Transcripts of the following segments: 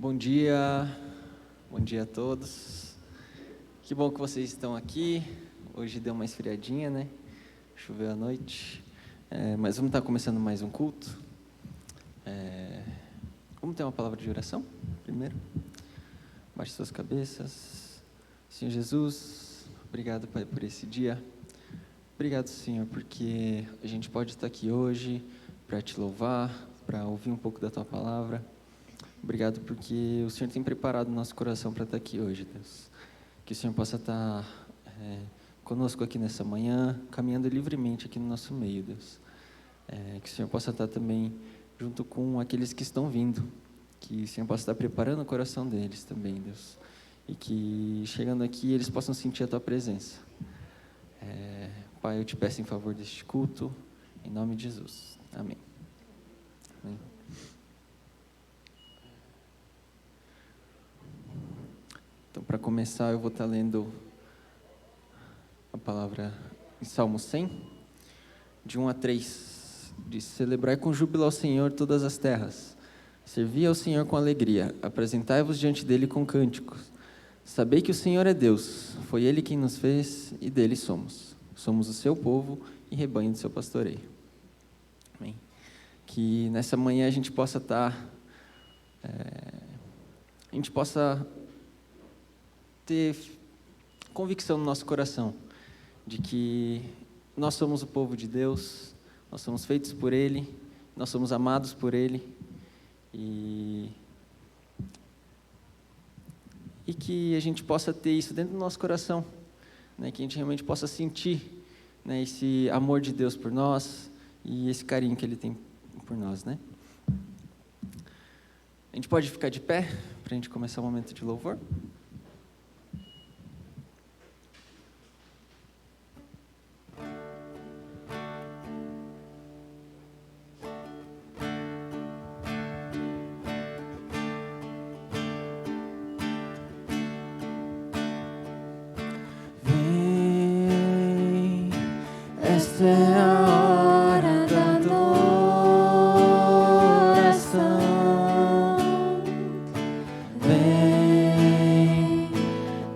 Bom dia a todos. Que bom que vocês estão aqui. Hoje deu uma esfriadinha, né? Choveu à noite. Mas vamos estar começando mais um culto. Vamos ter uma palavra de oração primeiro? Baixe suas cabeças. Senhor Jesus, obrigado, Pai, por esse dia. Obrigado, Senhor, porque a gente pode estar aqui hoje para te louvar, para ouvir um pouco da Tua palavra. Obrigado porque o Senhor tem preparado o nosso coração para estar aqui hoje, Deus. Que o Senhor possa estar conosco aqui nessa manhã, caminhando livremente aqui no nosso meio, Deus. Que o Senhor possa estar também junto com aqueles que estão vindo. Que o Senhor possa estar preparando o coração deles também, Deus. E que chegando aqui eles possam sentir a Tua presença. Pai, eu te peço em favor deste culto, em nome de Jesus. Amém. Amém. Então, para começar, eu vou estar lendo a palavra em Salmo 100, de 1 a 3. Diz: celebrai com júbilo ao Senhor todas as terras, servi ao Senhor com alegria, apresentai-vos diante dele com cânticos. Sabei que o Senhor é Deus, foi Ele quem nos fez e dele somos. Somos o seu povo e rebanho do seu pastoreio. Amém. Que nessa manhã a gente possa estar, ter convicção no nosso coração de que nós somos o povo de Deus, nós somos feitos por Ele, nós somos amados por Ele e que a gente possa ter isso dentro do nosso coração, né? Que a gente realmente possa sentir, né, esse amor de Deus por nós e esse carinho que Ele tem por nós, né? A gente pode ficar de pé para a gente começar o momento de louvor? Essa é a hora da adoração. Vem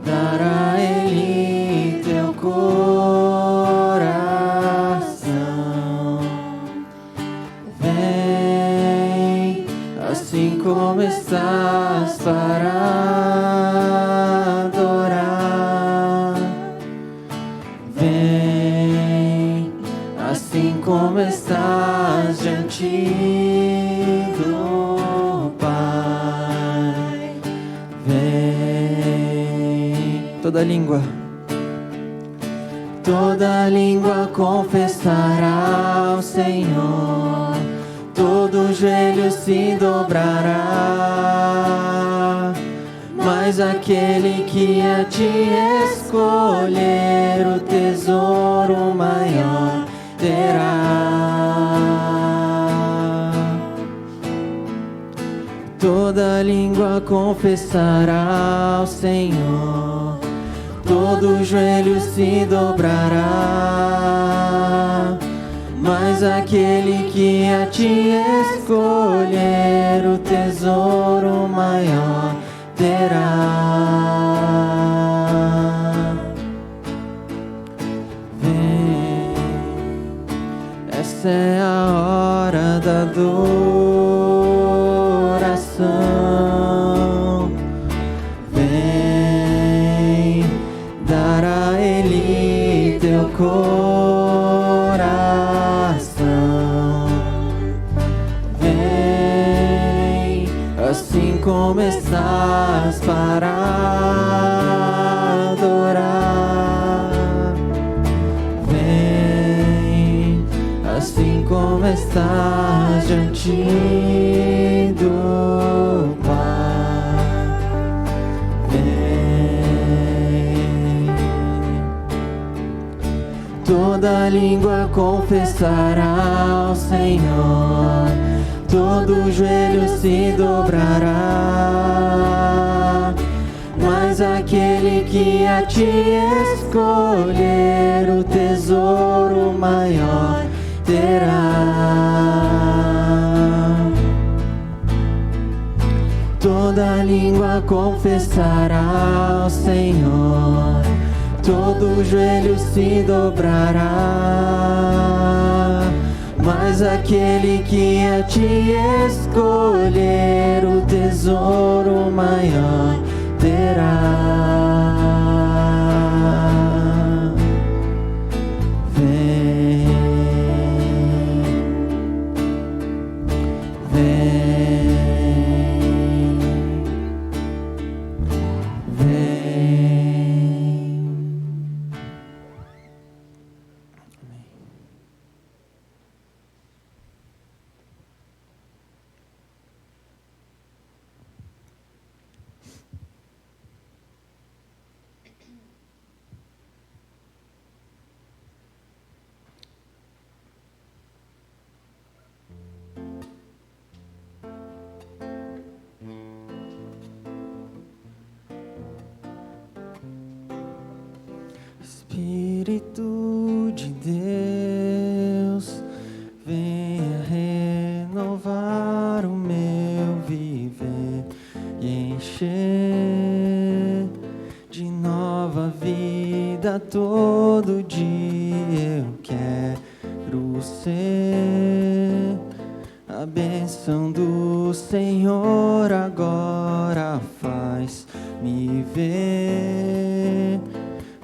dar a Ele teu coração. Vem assim como estás para adorar. Vem assim como estás diante do Pai. Vem. Toda língua confessará ao Senhor, todo joelho se dobrará, mas aquele que a ti escolher o tesouro maior terá. Toda língua confessará ao Senhor, todo joelho se dobrará, mas aquele que a ti escolher o tesouro maior terá. Vem, essa é a hora da adoração. Vem dar a Ele teu coração. Vem assim como estás para adorar. Vem assim como estás diante do Pai. Vem. Toda língua confessará ao Senhor, todo joelho se dobrará, mas aquele que a ti escolher o tesouro maior terá. Toda língua confessará ao Senhor, todo joelho se dobrará. Mas aquele que a ti escolher, o tesouro maior terá. Vem, vem, vem. Amém. Espírito de Deus, venha renovar o meu viver e encher de nova vida todo dia. Eu quero ser a bênção do Senhor, agora faz-me ver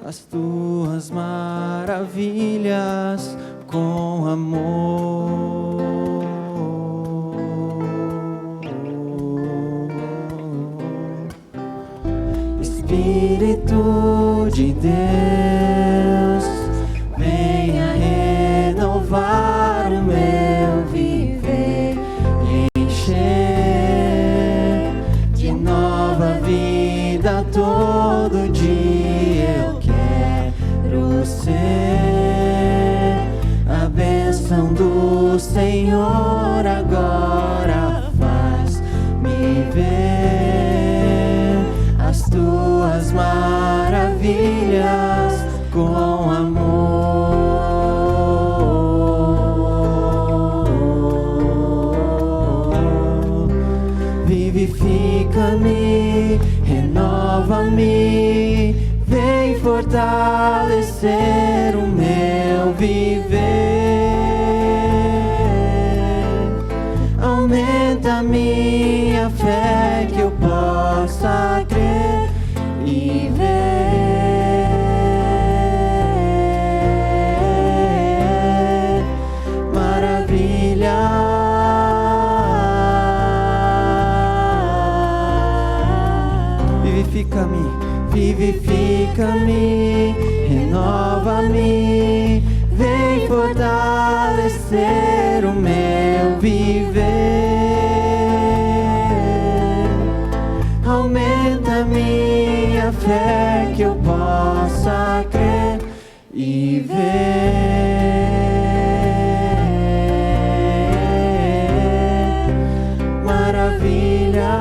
as tuas maravilhas com amor. Espírito de Deus, venha renovar o meu viver e encher de nova vida todo dia. Eu quero ser a bênção do Senhor, agora faz-me ver as tuas maravilhas com amor. Vivifica-me, renova-me, vem fortalecer o meu viver. Aumenta minha fé, que eu possa crer e ver maravilha. Vivifica-me, vivifica-me, renova-me, vem fortalecer o meu viver. Aumenta minha fé, que eu possa crer e ver maravilha.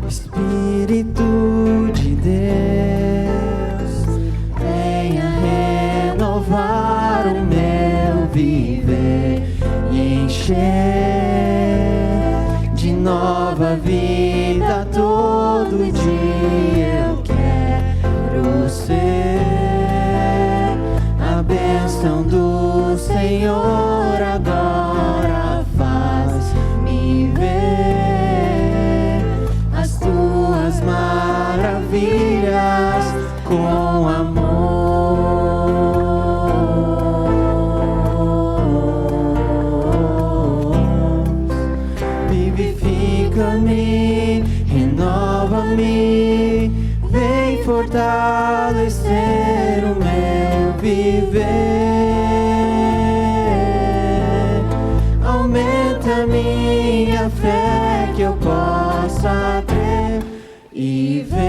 Espírito de Deus, venha renovar o meu viver e encher de nova vida todo dia. Eu quero ser a bênção do Senhor, agora faz-me ver as tuas maravilhas com amor. Vivifica-me, renova-me, vem fortalecer o meu viver. Aumenta minha fé, que eu possa crer e ver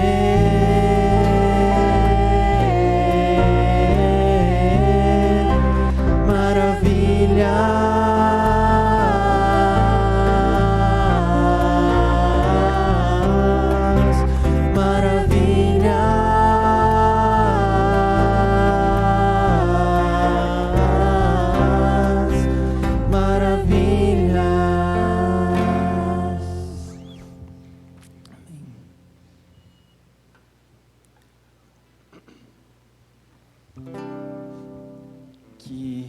que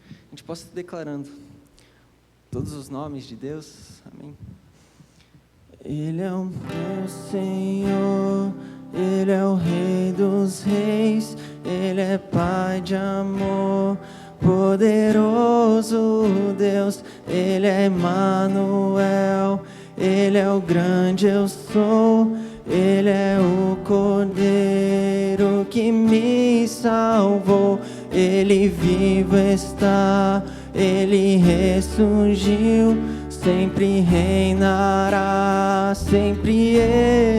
a gente possa estar declarando todos os nomes de Deus. Amém. Ele é o meu Senhor, Ele é o Rei dos Reis, Ele é Pai de amor, poderoso Deus, Ele é Emmanuel, Ele é o grande eu sou, Ele é o Cordeiro que me salvou, Ele vivo está, Ele ressurgiu, sempre reinará, sempre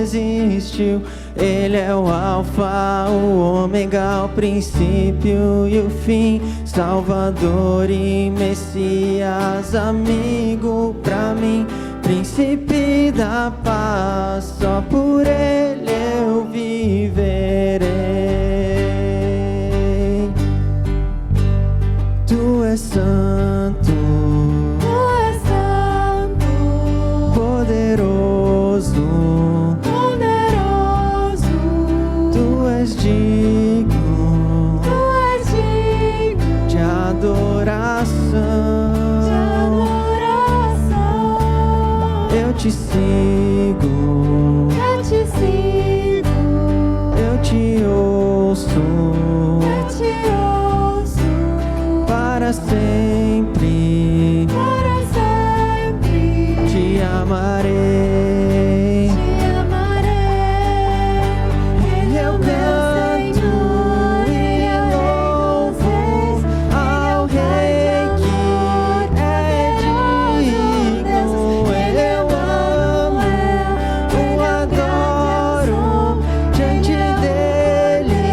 existiu. Ele é o Alfa, o Ômega, o princípio e o fim, Salvador e Messias, amigo pra mim, príncipe da paz, só por Ele eu viverei. Tu és santo, poderoso, Tu és digno, de adoração, eu te sigo, eu te ouço, para sempre, te amarei. Eu canto e louvo ao Rei que é digno. Eu amo, o adoro, diante dele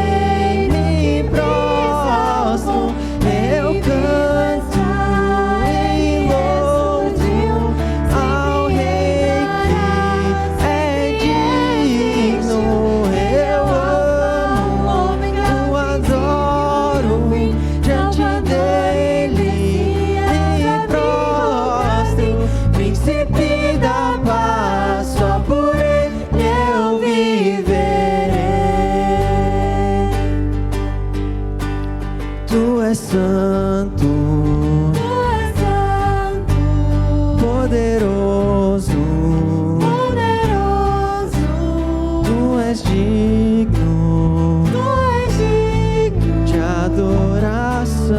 me prostro. Eu canto e louvo ao Rei que é digno. Eu amo, o adoro, diante dele me prostro. Príncipe da paz, só por ele eu viverei. Tu és santo, poderoso, Tu és digno, de adoração,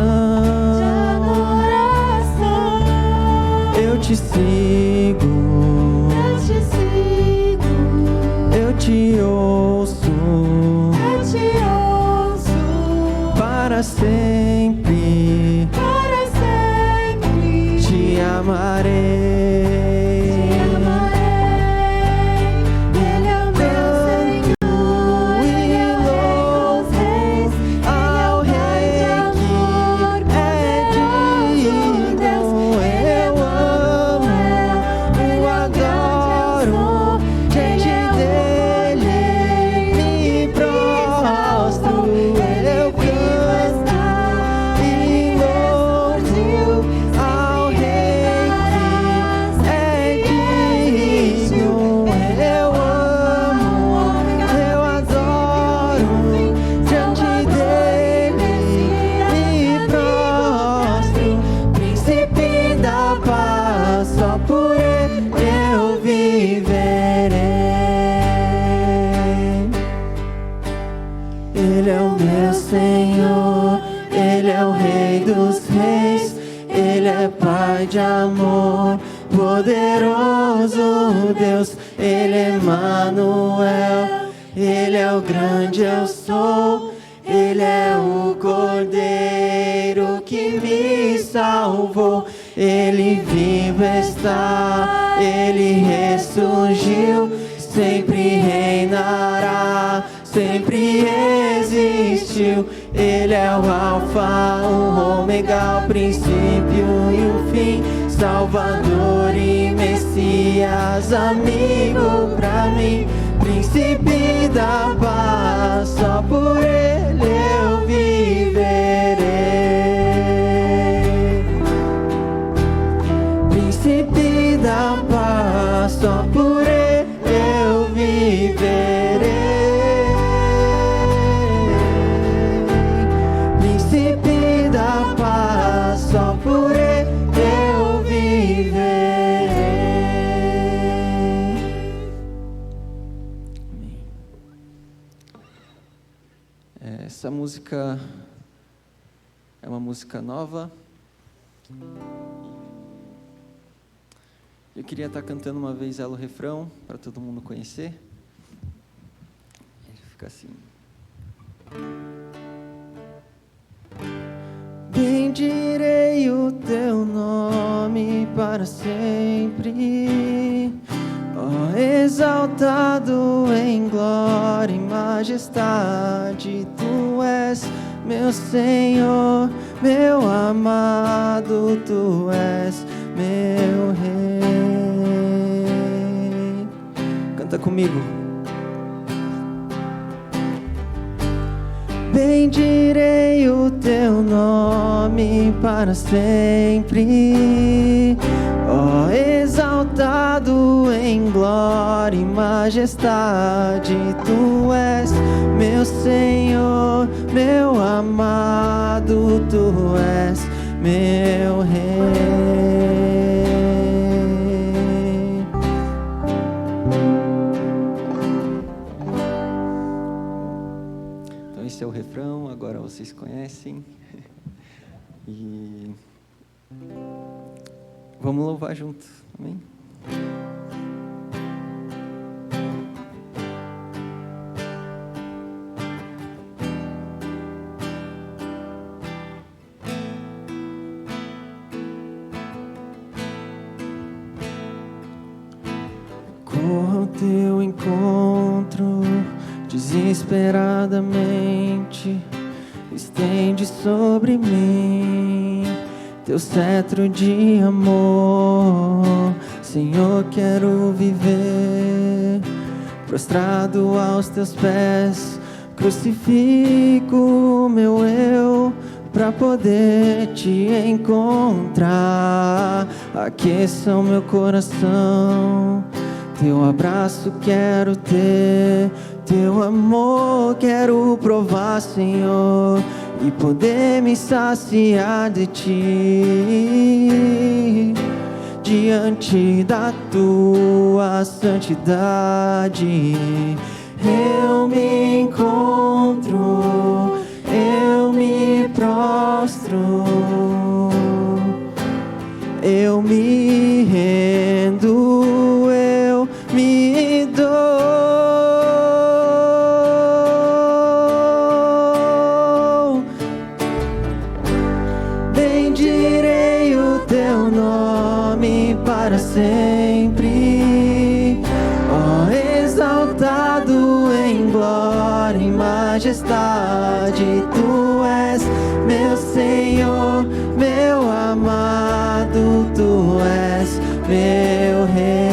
eu te sigo, eu te ouço, para sempre, te amarei. Ele é o meu Senhor, Ele é o Rei dos Reis, Ao Rei que é digno, eu amo, o adoro, diante dele me prostro. Eu canto e louvo ao Rei que é digno. Eu amo, eu adoro, diante dele me prostro. Príncipe da paz, só por ele eu viverei. Ele é o meu Senhor, Ele é o Rei dos Reis, Ele é Pai de amor, poderoso Deus, Ele é Emmanuel, Ele é o grande eu sou, Ele é o Cordeiro que me salvou, Ele vivo está, Ele ressurgiu, sempre reinará, sempre existiu. Ele é o Alfa, o Ômega, o princípio e o fim, Salvador e Messias, amigo pra mim, príncipe da paz, só por ele eu viverei. Príncipe da paz, só por ele eu viverei. Essa música é uma música nova. Eu queria estar cantando uma vez ela o refrão, para todo mundo conhecer. Ele fica assim. Bendirei o teu nome para sempre, ó, exaltado em glória e majestade. Tu és meu Senhor, meu amado, tu és meu Rei. Canta comigo. Bendirei o teu nome para sempre, ó, exaltado em glória e majestade. Tu és meu Senhor, meu amado, tu és meu Rei. Esse é o refrão, agora vocês conhecem. E vamos louvar junto, amém? Corro ao teu encontro desesperadamente, estende sobre mim teu cetro de amor. Senhor, quero viver prostrado aos teus pés, crucifico o meu eu pra poder te encontrar. Aqueça o meu coração, teu abraço quero ter, teu amor quero provar, Senhor, e poder me saciar de ti, diante da tua santidade. Eu me encontro, eu me prostro, eu me rendo, eu me dou. Bendirei o teu nome para sempre, ó, exaltado em glória e majestade. Tu és meu Senhor, meu amado, tu és meu Rei.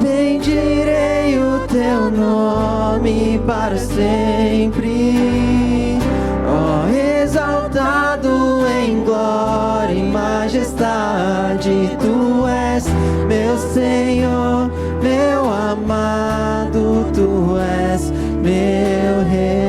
Bendirei o teu nome para sempre, ó, exaltado em glória e majestade. Tu és meu Senhor, meu amado, tu és meu Rei.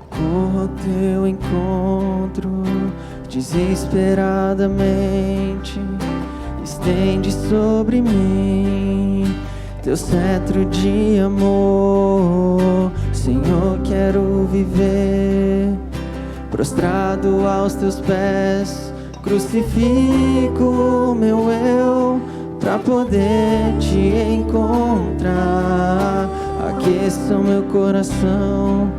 Corro ao teu encontro desesperadamente, estende sobre mim teu cetro de amor. Senhor, quero viver prostrado aos teus pés, crucifico o meu eu pra poder te encontrar. Aqueça o meu coração,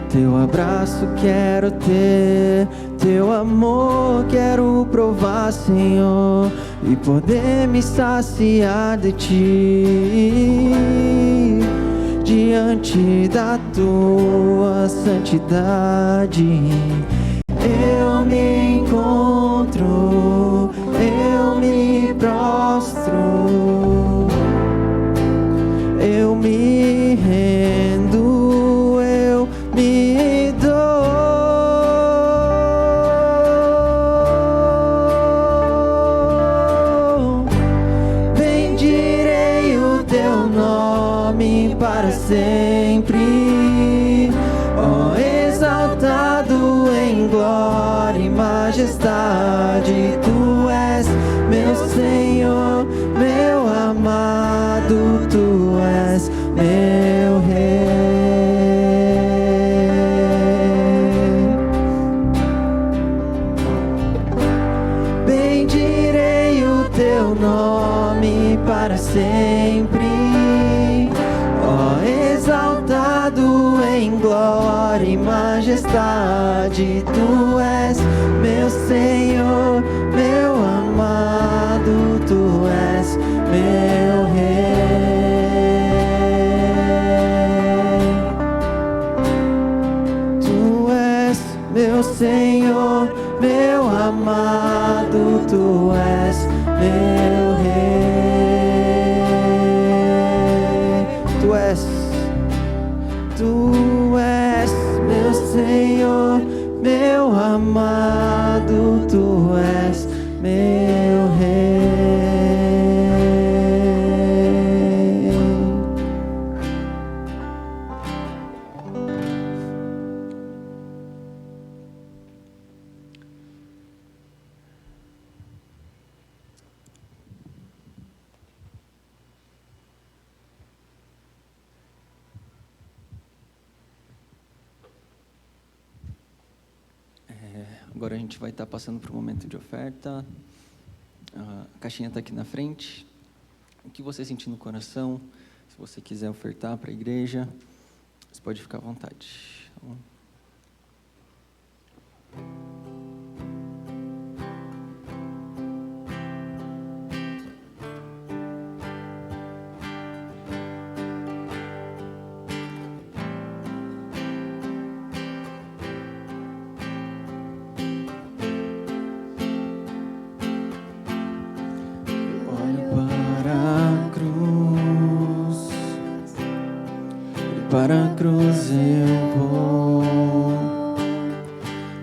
teu abraço quero ter, teu amor quero provar, Senhor, e poder me saciar de ti, diante da tua santidade. Eu me encontro, eu me prostro, eu me rendo, eu me dou. sempre. Ó, exaltado em glória e majestade, Tu és meu Senhor, meu amado, Tu és meu Rei. Bendirei o Teu nome para sempre. Ó, exaltado em glória e majestade, Tu és meu Senhor, meu amado, Tu és meu Rei. Tu és meu Senhor, meu amado, Tu és meu Rei. Tu és meu Senhor, meu amado, Tu és meu Rei. Agora a gente vai estar passando para o momento de oferta. A caixinha está aqui na frente. O que você sentir no coração, se você quiser ofertar para a igreja, você pode ficar à vontade. Tá bom? Para a cruz eu vou,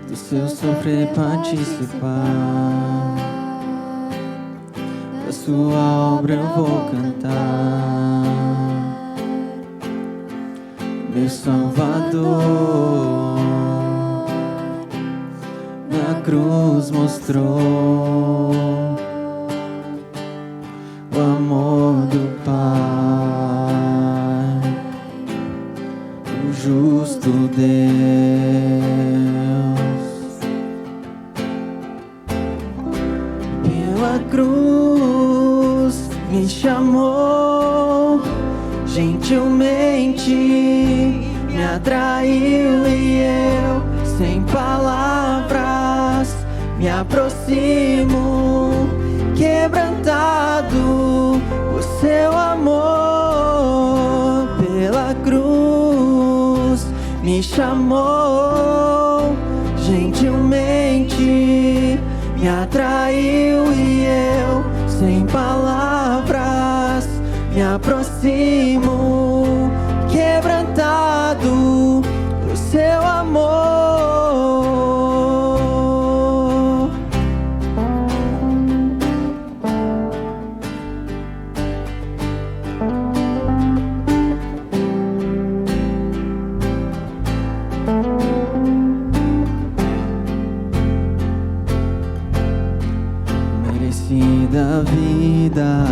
do seu sofrer participar, da sua obra eu vou cantar. Meu Salvador na cruz mostrou o amor do Pai, justo Deus. Pela cruz me chamou, gentilmente me atraiu e eu, sem palavras, me aproximo, quebrantado por seu amor. Pela cruz me chamou, gentilmente me atraiu e eu, sem palavras, me aproximo, quebrantado por seu amor. Da vida,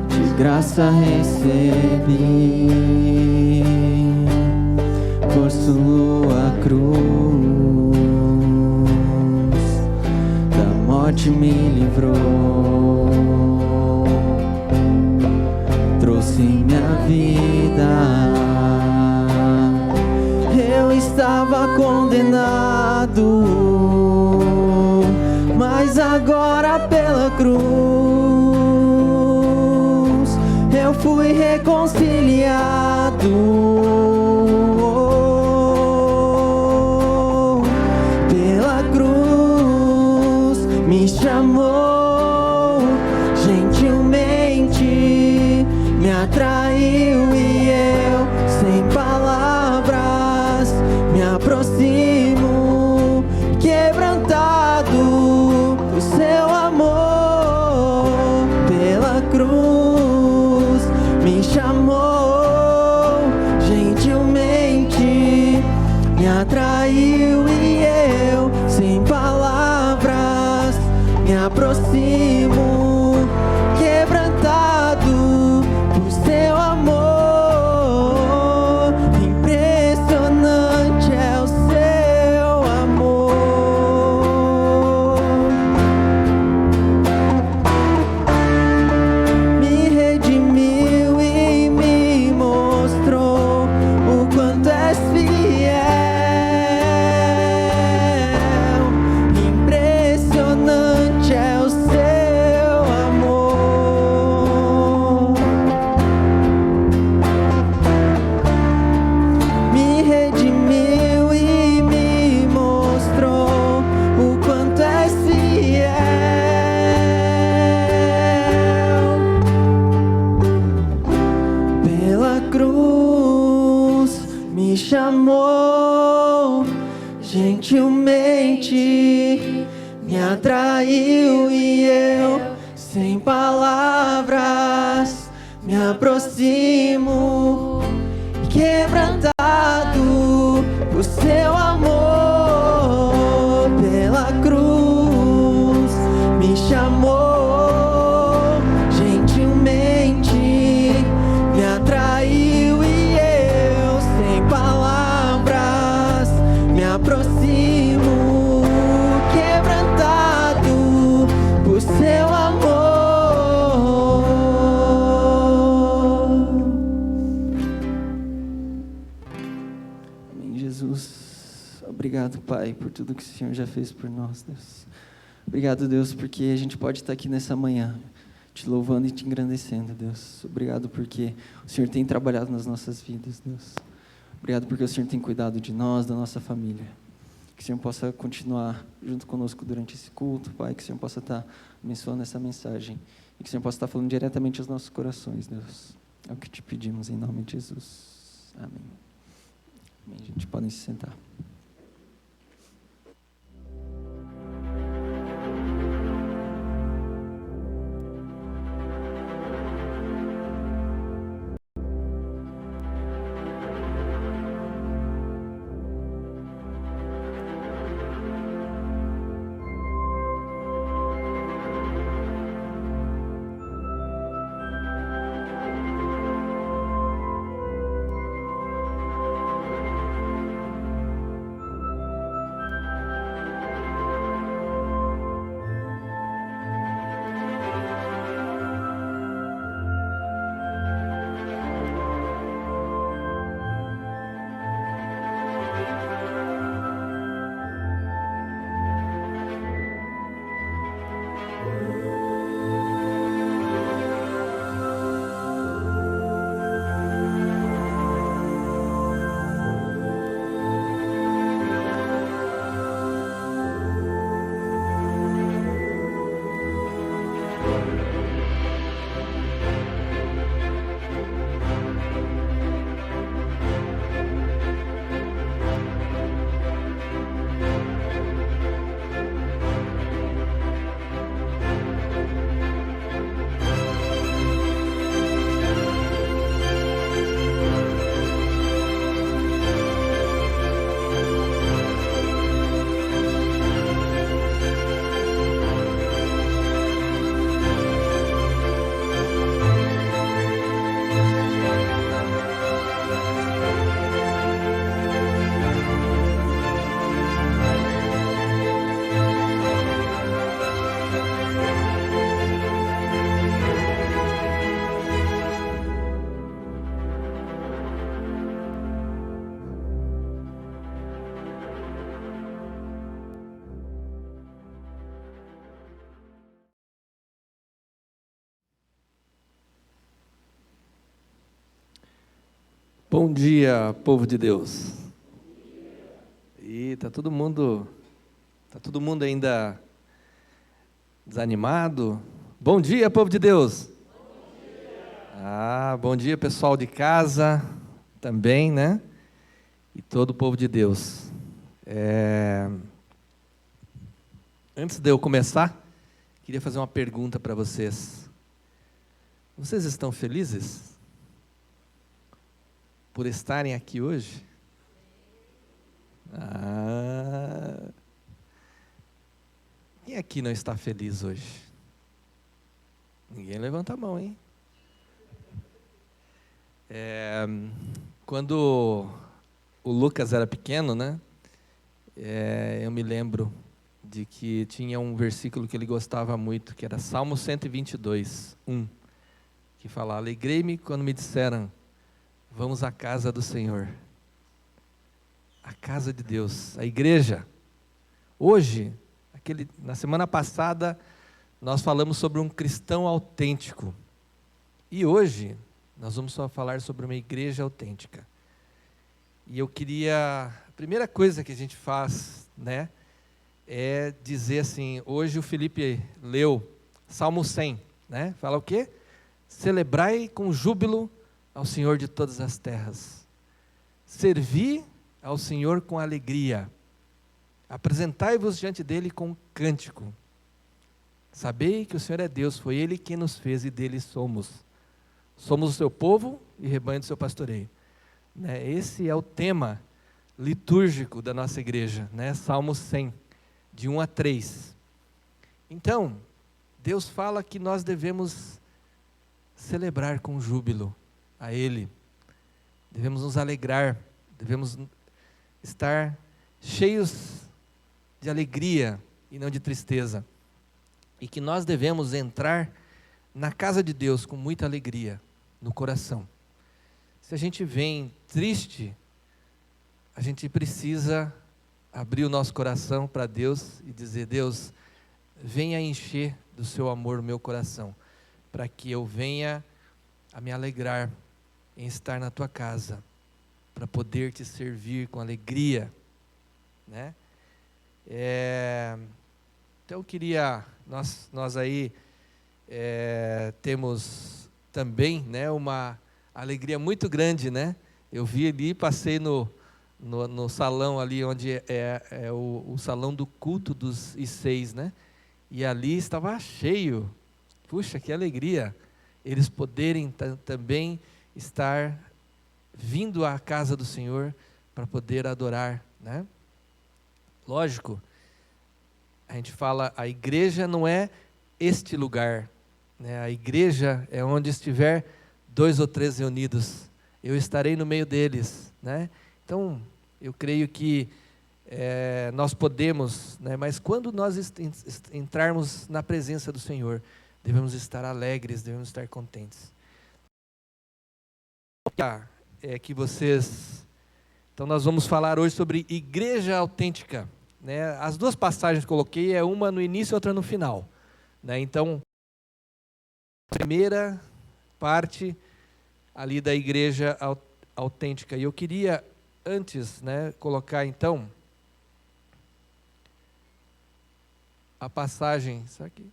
de graça recebi, por sua cruz, da morte me livrou, trouxe minha vida. Eu estava condenado, mas agora pela cruz eu fui reconciliado. Pela cruz me chamou, gentilmente me atraiu e eu, sem palavras, me aproximo, quebrantado por seu amor. Pela cruz me chamou, atraiu e eu, sem palavras, me aproximo, quebrantado por seu amor. Impressionante é o seu amor. Me redimiu e me mostrou o quanto és fiel. Impressionante é o seu amor. Me redimiu e me mostrou o quanto és fiel. Pela cruz me chamou, gentilmente me atraiu e eu, sem palavras, me aproximo, quebrantado por seu amor. Pela cruz me chamou, gentilmente me atraiu e eu, sem palavras, me aproximo, quebrantado por seu amor. Amém, Jesus. Obrigado, Pai, por tudo que o Senhor já fez por nós, Deus. Obrigado, Deus, porque a gente pode estar aqui nessa manhã, te louvando e te engrandecendo, Deus. Obrigado porque o Senhor tem trabalhado nas nossas vidas, Deus. Obrigado porque o Senhor tem cuidado de nós, da nossa família. Que o Senhor possa continuar junto conosco durante esse culto, Pai. Que o Senhor possa estar abençoando essa mensagem. E que o Senhor possa estar falando diretamente aos nossos corações, Deus. É o que te pedimos em nome de Jesus. Amém. Amém. Gente, podem se sentar. Bom dia, povo de Deus. E tá todo mundo ainda desanimado? Bom dia, povo de Deus. Bom dia, pessoal de casa também, né? E todo o povo de Deus. Antes de eu começar, queria fazer uma pergunta para vocês. Vocês estão felizes por estarem aqui hoje? Ah. Quem aqui não está feliz hoje? Ninguém levanta a mão, hein? Quando o Lucas era pequeno, né? Eu me lembro de que tinha um versículo que ele gostava muito, que era Salmo 122, 1, que fala: alegrei-me quando me disseram, vamos à casa do Senhor. A casa de Deus, a igreja. Hoje, na semana passada, nós falamos sobre um cristão autêntico. E hoje, nós vamos só falar sobre uma igreja autêntica. E eu queria, a primeira coisa que a gente faz, né, é dizer assim, hoje o Felipe leu Salmo 100, né? Fala o quê? Celebrai com júbilo ao Senhor de todas as terras. Servi ao Senhor com alegria. Apresentai-vos diante dele com cântico. Sabei que o Senhor é Deus, foi Ele quem nos fez e dele somos. Somos o seu povo e rebanho do seu pastoreio. Né? Esse é o tema litúrgico da nossa igreja, né? Salmo 100, de 1 a 3. Então, Deus fala que nós devemos celebrar com júbilo a Ele. Devemos nos alegrar, devemos estar cheios de alegria e não de tristeza. E que nós devemos entrar na casa de Deus com muita alegria no coração. Se a gente vem triste, a gente precisa abrir o nosso coração para Deus e dizer: Deus, venha encher do seu amor o meu coração, para que eu venha a me alegrar em estar na tua casa, para poder te servir com alegria, né? Então eu queria, nós aí temos também, né, uma alegria muito grande, né? Eu vi ali, passei no salão ali, onde é o salão do culto dos I6, né? E ali estava cheio. Puxa, que alegria! Eles poderem também estar vindo à casa do Senhor para poder adorar, né? Lógico, a gente fala, a igreja não é este lugar, né? A igreja é onde estiver 2 ou 3 reunidos, eu estarei no meio deles, né? Então, eu creio que nós podemos, né? Mas quando nós entrarmos na presença do Senhor, devemos estar alegres, devemos estar contentes. Que vocês... Então, nós vamos falar hoje sobre igreja autêntica, né? As duas passagens que coloquei, uma no início e outra no final, né? Então, a primeira parte ali da igreja autêntica. E eu queria, antes, né, colocar então a passagem. Isso aqui.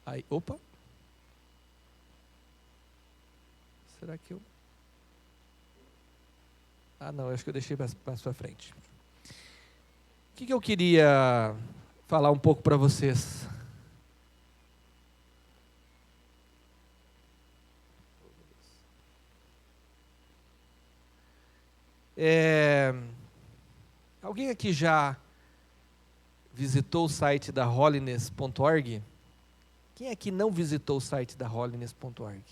Aí, opa. Será que eu... Ah, não, acho que eu deixei para sua frente. O que eu queria falar um pouco para vocês? Alguém aqui já visitou o site da holiness.org? Quem aqui não visitou o site da holiness.org?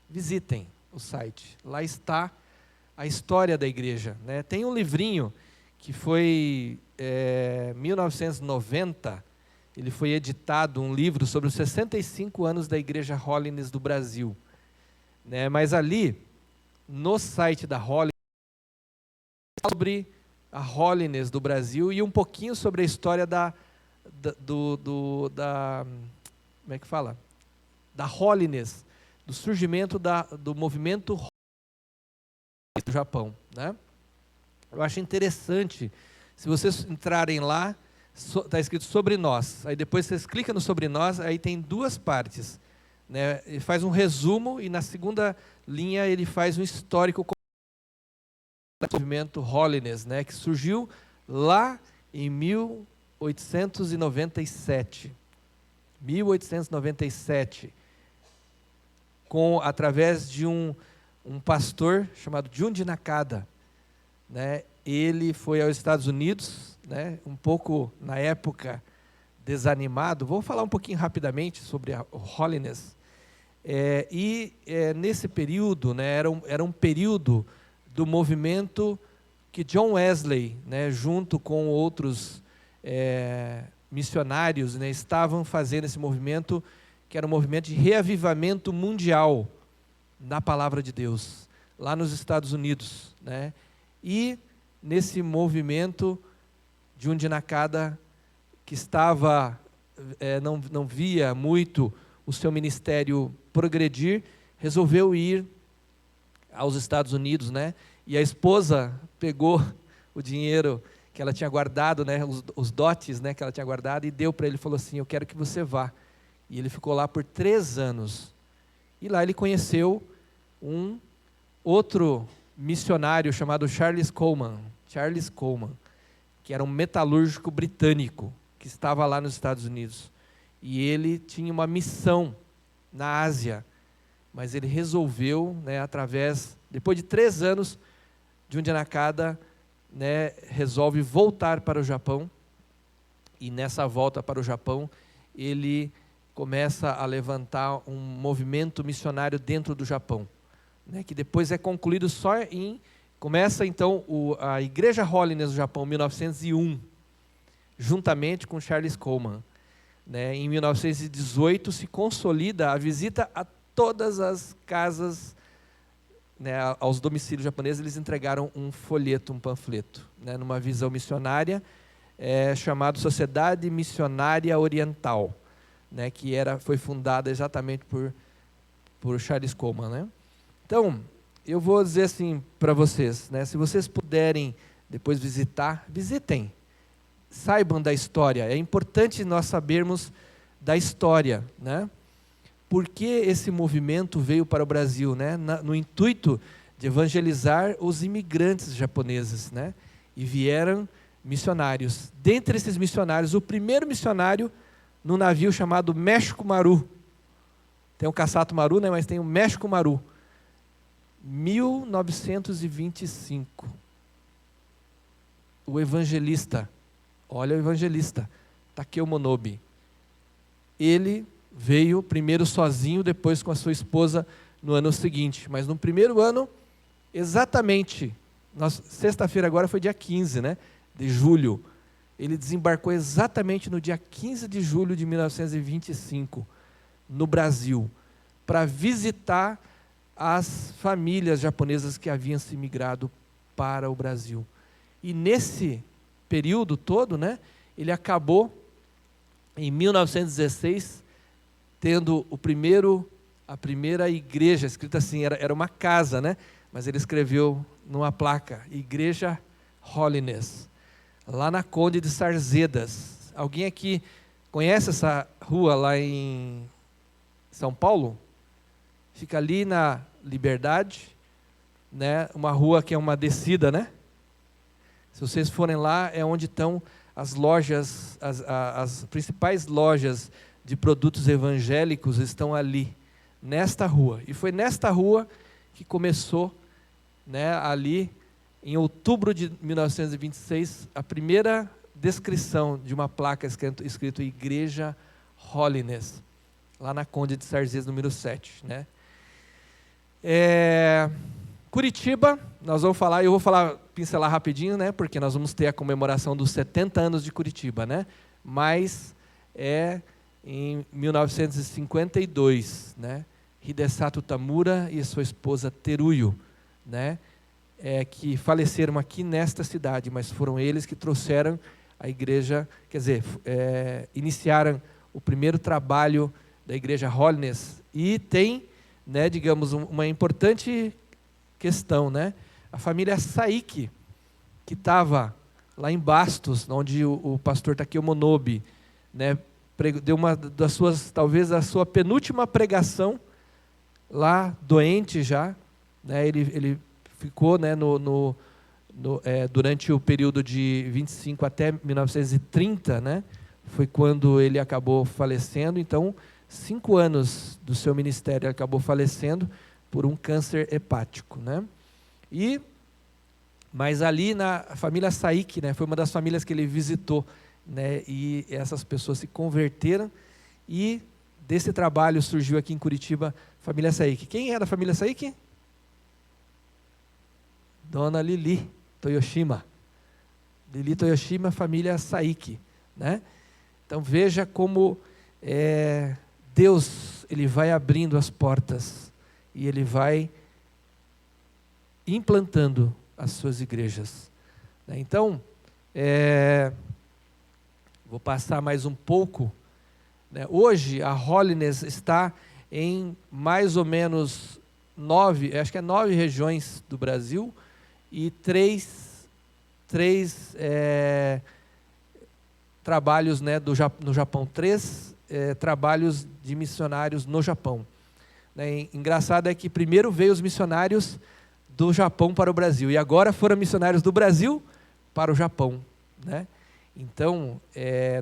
Visitem o site. Lá está a história da igreja, né? Tem um livrinho que foi 1990, ele foi editado, um livro sobre os 65 anos da igreja Holiness do Brasil, né? Mas ali, no site da Holiness, sobre a Holiness do Brasil e um pouquinho sobre a história como é que fala? Da Holiness, do surgimento do movimento do Japão, né? Eu acho interessante, se vocês entrarem lá, está escrito sobre nós, aí depois vocês clicam no sobre nós, aí tem 2 partes, né? Ele faz um resumo e na segunda linha ele faz um histórico do movimento Holiness, né? Que surgiu lá em 1897, através de um pastor chamado Junji Nakada, né, ele foi aos Estados Unidos, né, um pouco, na época, desanimado. Vou falar um pouquinho rapidamente sobre a Holiness. Nesse período, né, era um período do movimento que John Wesley, né, junto com outros missionários, né, estavam fazendo esse movimento, que era um movimento de reavivamento mundial na palavra de Deus, lá nos Estados Unidos, né? E nesse movimento, Jun Nakada, que estava, não via muito o seu ministério progredir, resolveu ir aos Estados Unidos, né? E a esposa pegou o dinheiro que ela tinha guardado, né, os dotes, né, que ela tinha guardado, e deu para ele, falou assim: eu quero que você vá. E ele ficou lá por 3 anos. E lá ele conheceu um outro missionário chamado Charles Coleman, que era um metalúrgico britânico, que estava lá nos Estados Unidos. E ele tinha uma missão na Ásia, mas ele resolveu, né, depois de 3 anos, Jun Nakada, né, resolve voltar para o Japão, e nessa volta para o Japão, ele começa a levantar um movimento missionário dentro do Japão, né, que depois é concluído começa então a Igreja Holiness do Japão, em 1901, juntamente com Charles Coleman. Né, em 1918 se consolida a visita a todas as casas, né, aos domicílios japoneses. Eles entregaram um folheto, um panfleto, né, numa visão missionária, chamado Sociedade Missionária Oriental, né, que foi fundada exatamente por Charles Coleman, né? Então, eu vou dizer assim para vocês, né, se vocês puderem depois visitem, saibam da história. É importante nós sabermos da história, né? Por que esse movimento veio para o Brasil, né? No intuito de evangelizar os imigrantes japoneses, né? E vieram missionários. Dentre esses missionários, o primeiro missionário no navio chamado México Maru. Tem o Kassato Maru, né? Mas tem o México Maru. 1925. O evangelista, olha o evangelista, Takeo Monobe. Ele veio primeiro sozinho, depois com a sua esposa no ano seguinte. Mas no primeiro ano, exatamente, sexta-feira agora foi dia 15, né, de julho. Ele desembarcou exatamente no dia 15 de julho de 1925, no Brasil, para visitar as famílias japonesas que haviam se migrado para o Brasil. E nesse período todo, né, ele acabou, em 1916, tendo a primeira igreja, escrita assim, era uma casa, né? Mas ele escreveu numa placa, Igreja Holiness, lá na Conde de Sarzedas. Alguém aqui conhece essa rua lá em São Paulo? Fica ali na Liberdade, né? Uma rua que é uma descida, né? Se vocês forem lá, é onde estão as lojas, as principais lojas de produtos evangélicos estão ali, nesta rua. E foi nesta rua que começou, né, ali, em outubro de 1926, a primeira descrição de uma placa escrito Igreja Holiness, lá na Conde de Sarzedas, número 7. Né? Curitiba, eu vou pincelar rapidinho, né, porque nós vamos ter a comemoração dos 70 anos de Curitiba, né? Mas em 1952, né, Hidesato Tamura e sua esposa Teruyo, né, que faleceram aqui nesta cidade, mas foram eles que trouxeram a igreja, quer dizer, iniciaram o primeiro trabalho da Igreja Holiness. E tem, né, digamos, uma importante questão, né? A família Saiki, que estava lá em Bastos, onde o pastor Takeo Monobe, né, deu uma das suas, talvez a sua penúltima pregação, lá doente já, né, ele ficou, né, durante o período de 25 até 1930, né, foi quando ele acabou falecendo. Então, 5 anos do seu ministério, ele acabou falecendo por um câncer hepático, né? E Mas ali na família Saik, né, foi uma das famílias que ele visitou, né, e essas pessoas se converteram, e desse trabalho surgiu aqui em Curitiba a família Saik. Quem é da família Saik? Dona Lili Toyoshima. Lili Toyoshima, família Saik, né? Então veja como Deus, ele vai abrindo as portas e ele vai implantando as suas igrejas. Então, vou passar mais um pouco. Hoje a Holiness está em mais ou menos 9 regiões do Brasil e três trabalhos, né, no Japão, 3 trabalhos de missionários no Japão. Engraçado é que primeiro veio os missionários do Japão para o Brasil, e agora foram missionários do Brasil para o Japão, né? Então,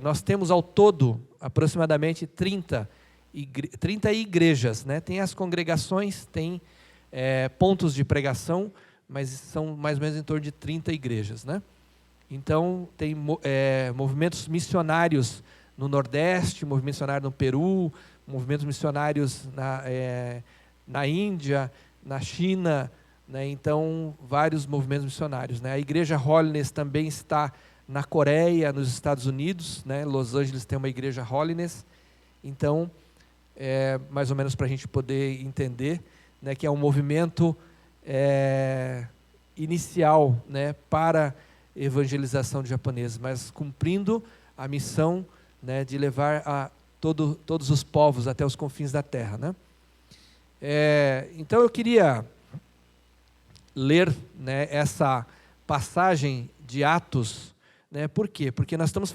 nós temos ao todo aproximadamente 30 igrejas, né? Tem as congregações, tem pontos de pregação, mas são mais ou menos em torno de 30 igrejas, né? Então, tem movimentos missionários no Nordeste, movimento missionário no Peru, movimentos missionários na Índia, na China, né? Então, vários movimentos missionários, né? A igreja Holiness também está na Coreia, nos Estados Unidos, né? Los Angeles tem uma igreja Holiness. Então, mais ou menos para a gente poder entender, né, que é um movimento inicial, né, para evangelização de japoneses, mas cumprindo a missão, né, de levar a todos os povos até os confins da terra, né? Então eu queria ler, né, essa passagem de Atos, né? Por quê? Porque nós estamos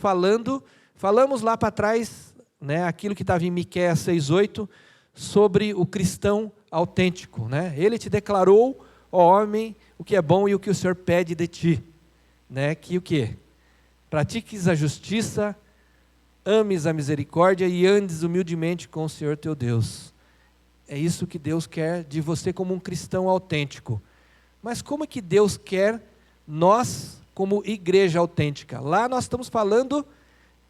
falamos lá para trás, né, aquilo que estava em Miqueias 6:8, sobre o cristão autêntico, né? Ele te declarou, ó homem, o que é bom e o que o Senhor pede de ti, né? Que o quê? Pratiques a justiça, ames a misericórdia e andes humildemente com o Senhor teu Deus. É isso que Deus quer de você como um cristão autêntico. Mas como é que Deus quer nós como igreja autêntica? Lá nós estamos falando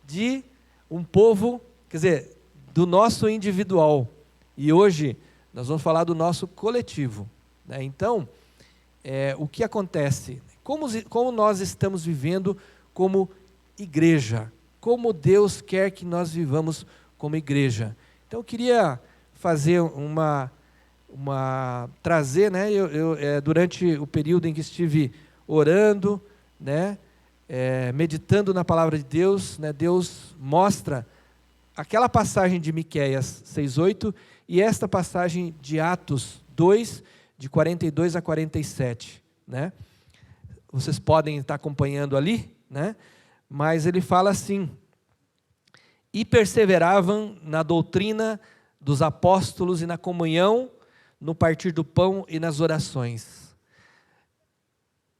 de um povo, quer dizer, do nosso individual. E hoje nós vamos falar do nosso coletivo, né? Então, o que acontece? Como nós estamos vivendo como igreja? Como Deus quer que nós vivamos como igreja? Então eu queria fazer trazer, né? Durante o período em que estive orando, né, meditando na palavra de Deus, né, Deus mostra aquela passagem de Miqueias 6:8 e esta passagem de Atos 2, de 42 a 47, né? Vocês podem estar acompanhando ali, né? Mas ele fala assim: e perseveravam na doutrina dos apóstolos e na comunhão, no partir do pão e nas orações.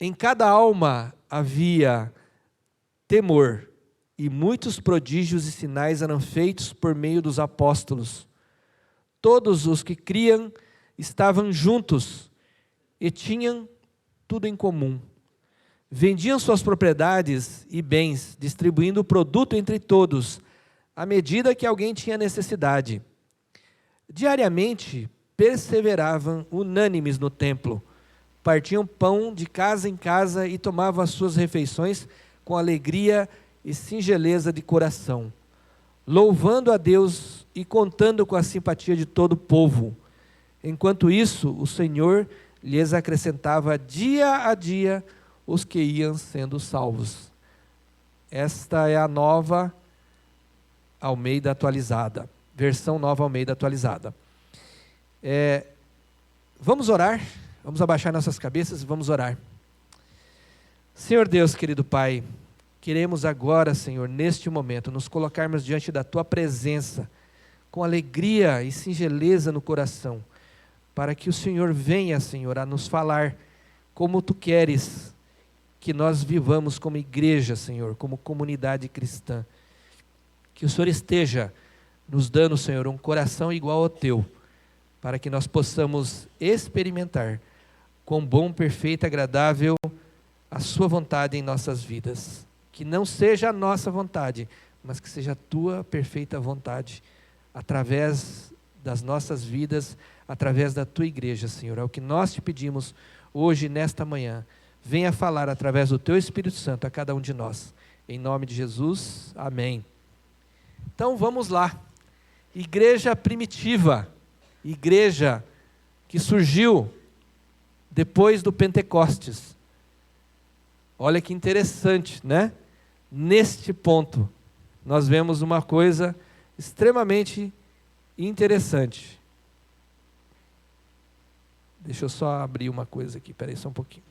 Em cada alma havia temor, e muitos prodígios e sinais eram feitos por meio dos apóstolos. Todos os que criam estavam juntos e tinham tudo em comum. Vendiam suas propriedades e bens, distribuindo o produto entre todos, à medida que alguém tinha necessidade. Diariamente perseveravam unânimes no templo, partiam pão de casa em casa e tomavam as suas refeições com alegria e singeleza de coração, louvando a Deus e contando com a simpatia de todo o povo. Enquanto isso, o Senhor lhes acrescentava dia a dia os que iam sendo salvos. Esta é a nova Almeida atualizada, versão nova Almeida atualizada. Vamos orar, vamos abaixar nossas cabeças e vamos orar. Senhor Deus, querido Pai, queremos agora, Senhor, neste momento, nos colocarmos diante da Tua presença, com alegria e singeleza no coração, para que o Senhor venha, Senhor, a nos falar como Tu queres que nós vivamos como igreja, Senhor, como comunidade cristã. Que o Senhor esteja nos dando, Senhor, um coração igual ao Teu, para que nós possamos experimentar quão bom, perfeito e agradável a sua vontade em nossas vidas. Que não seja a nossa vontade, mas que seja a tua perfeita vontade, através das nossas vidas, através da tua igreja, Senhor. É o que nós te pedimos hoje, nesta manhã. Venha falar através do teu Espírito Santo a cada um de nós. Em nome de Jesus, amém. Então vamos lá. Igreja primitiva, igreja que surgiu depois do Pentecostes. Olha que interessante, né? Neste ponto, nós vemos uma coisa extremamente interessante. Deixa eu só abrir uma coisa aqui, espera aí só um pouquinho.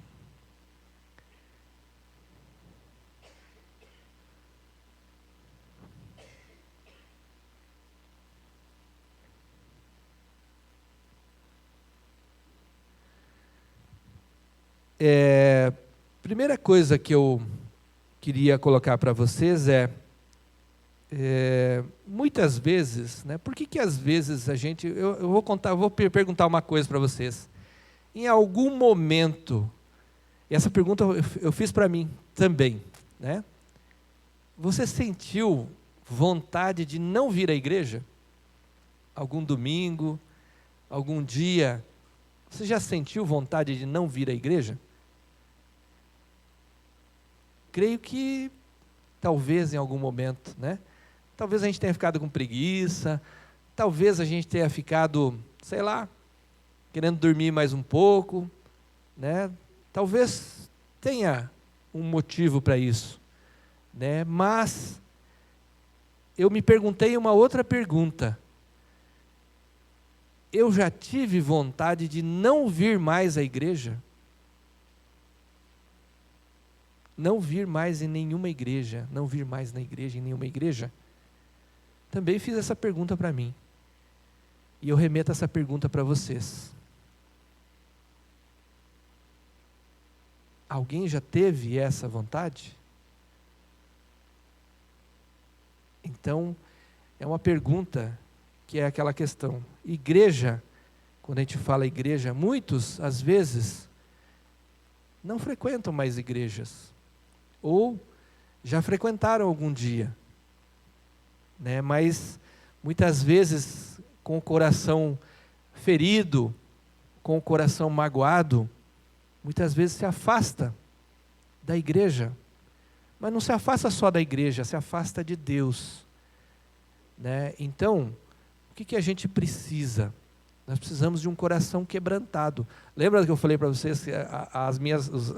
Primeira coisa que eu queria colocar para vocês muitas vezes, né? Por que às vezes a gente, eu vou perguntar uma coisa para vocês. Em algum momento, e essa pergunta eu fiz para mim também, né? Você sentiu vontade de não vir à igreja? Algum domingo, algum dia, você já sentiu vontade de não vir à igreja? Creio que talvez em algum momento, né? Talvez a gente tenha ficado com preguiça, talvez a gente tenha ficado, sei lá, querendo dormir mais um pouco, né? Talvez tenha um motivo para isso, né? Mas eu me perguntei uma outra pergunta. Eu já tive vontade de não vir mais à igreja? Não vir mais em nenhuma igreja, não vir mais na igreja, em nenhuma igreja? Também fiz essa pergunta para mim. E eu remeto essa pergunta para vocês. Alguém já teve essa vontade? Então, é uma pergunta que é aquela questão. Igreja, quando a gente fala igreja, muitos, às vezes, não frequentam mais igrejas. Ou já frequentaram algum dia, né? Mas muitas vezes com o coração ferido, com o coração magoado, muitas vezes se afasta da igreja. Mas não se afasta só da igreja, se afasta de Deus, né? Então, o que a gente precisa? Nós precisamos de um coração quebrantado. Lembra que eu falei para vocês que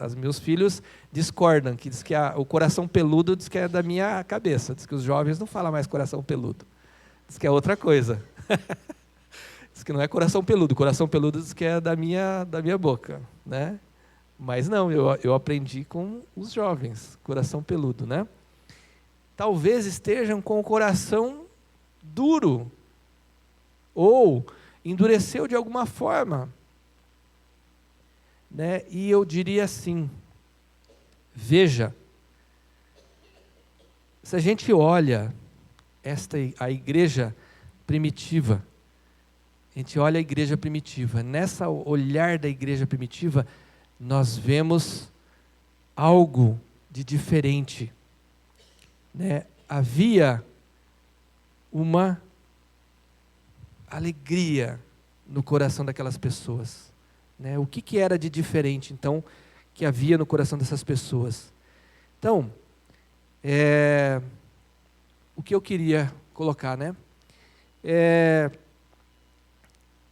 os meus filhos discordam, que diz que o coração peludo diz que é da minha cabeça, diz que os jovens não falam mais coração peludo, diz que é outra coisa. Diz que não é coração peludo diz que é da minha boca, né? Mas não, eu aprendi com os jovens, coração peludo, né? Talvez estejam com o coração duro, ou endureceu de alguma forma, né? E eu diria assim, veja, se a gente olha a igreja primitiva, nessa olhar da igreja primitiva, nós vemos algo de diferente, né? Havia uma alegria no coração daquelas pessoas, né? O que era de diferente, então, que havia no coração dessas pessoas? Então, o que eu queria colocar, né?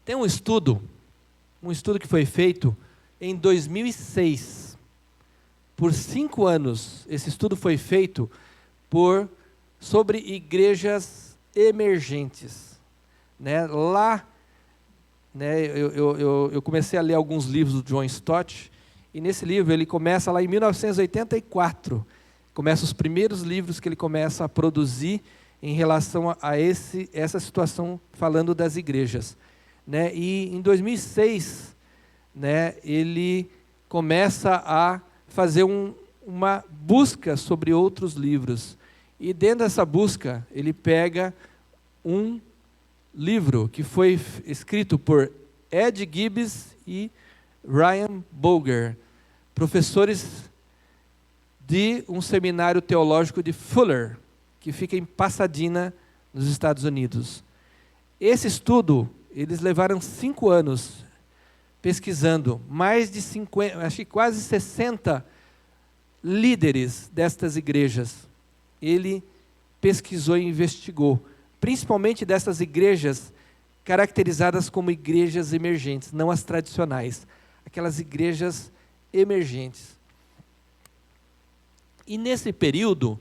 Tem um estudo que foi feito em 2006, por 5 anos. Esse estudo foi feito sobre igrejas emergentes. Né, lá, né, eu comecei a ler alguns livros do John Stott, e nesse livro ele começa lá em 1984, começa os primeiros livros que ele começa a produzir em relação a essa situação, falando das igrejas, né, e em 2006, né, ele começa a fazer uma busca sobre outros livros, e dentro dessa busca ele pega um livro que foi escrito por Ed Gibbs e Ryan Boger, professores de um seminário teológico de Fuller, que fica em Pasadena, nos Estados Unidos. Esse estudo, eles levaram 5 anos pesquisando, mais de 50, acho que quase 60 líderes destas igrejas. Ele pesquisou e investigou, principalmente dessas igrejas caracterizadas como igrejas emergentes, não as tradicionais, aquelas igrejas emergentes. E nesse período,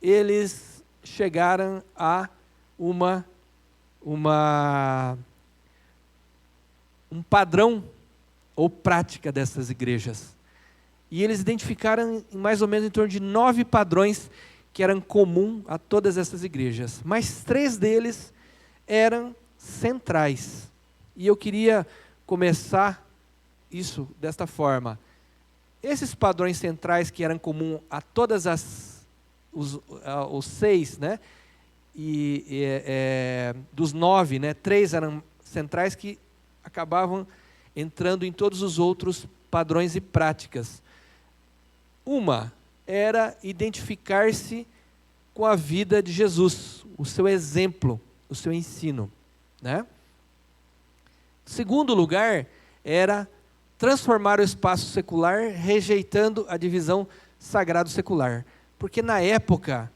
eles chegaram a um padrão ou prática dessas igrejas. E eles identificaram mais ou menos em torno de 9 padrões que eram comuns a todas essas igrejas. Mas 3 deles eram centrais. E eu queria começar isso desta forma. Esses padrões centrais que eram comuns a todas os 6, né? Dos 9, né? 3 eram centrais que acabavam entrando em todos os outros padrões e práticas. Uma era identificar-se com a vida de Jesus, o seu exemplo, o seu ensino, né? Segundo lugar, era transformar o espaço secular, rejeitando a divisão sagrado-secular. Porque na época,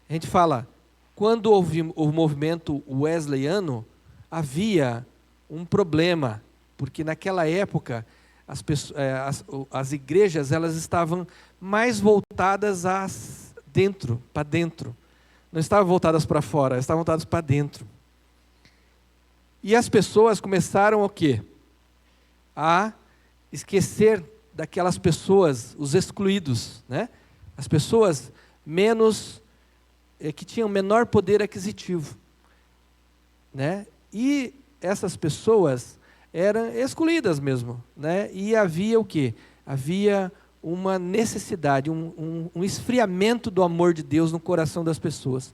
a gente fala, quando houve o movimento wesleyano, havia um problema, porque naquela época as igrejas elas estavam mais voltadas para dentro. Não estavam voltadas para fora, elas estavam voltadas para dentro. E as pessoas começaram o quê? A esquecer daquelas pessoas, os excluídos, né? As pessoas que tinham menor poder aquisitivo, né? E essas pessoas eram excluídas mesmo, né? E havia o quê? Havia uma necessidade, um esfriamento do amor de Deus no coração das pessoas.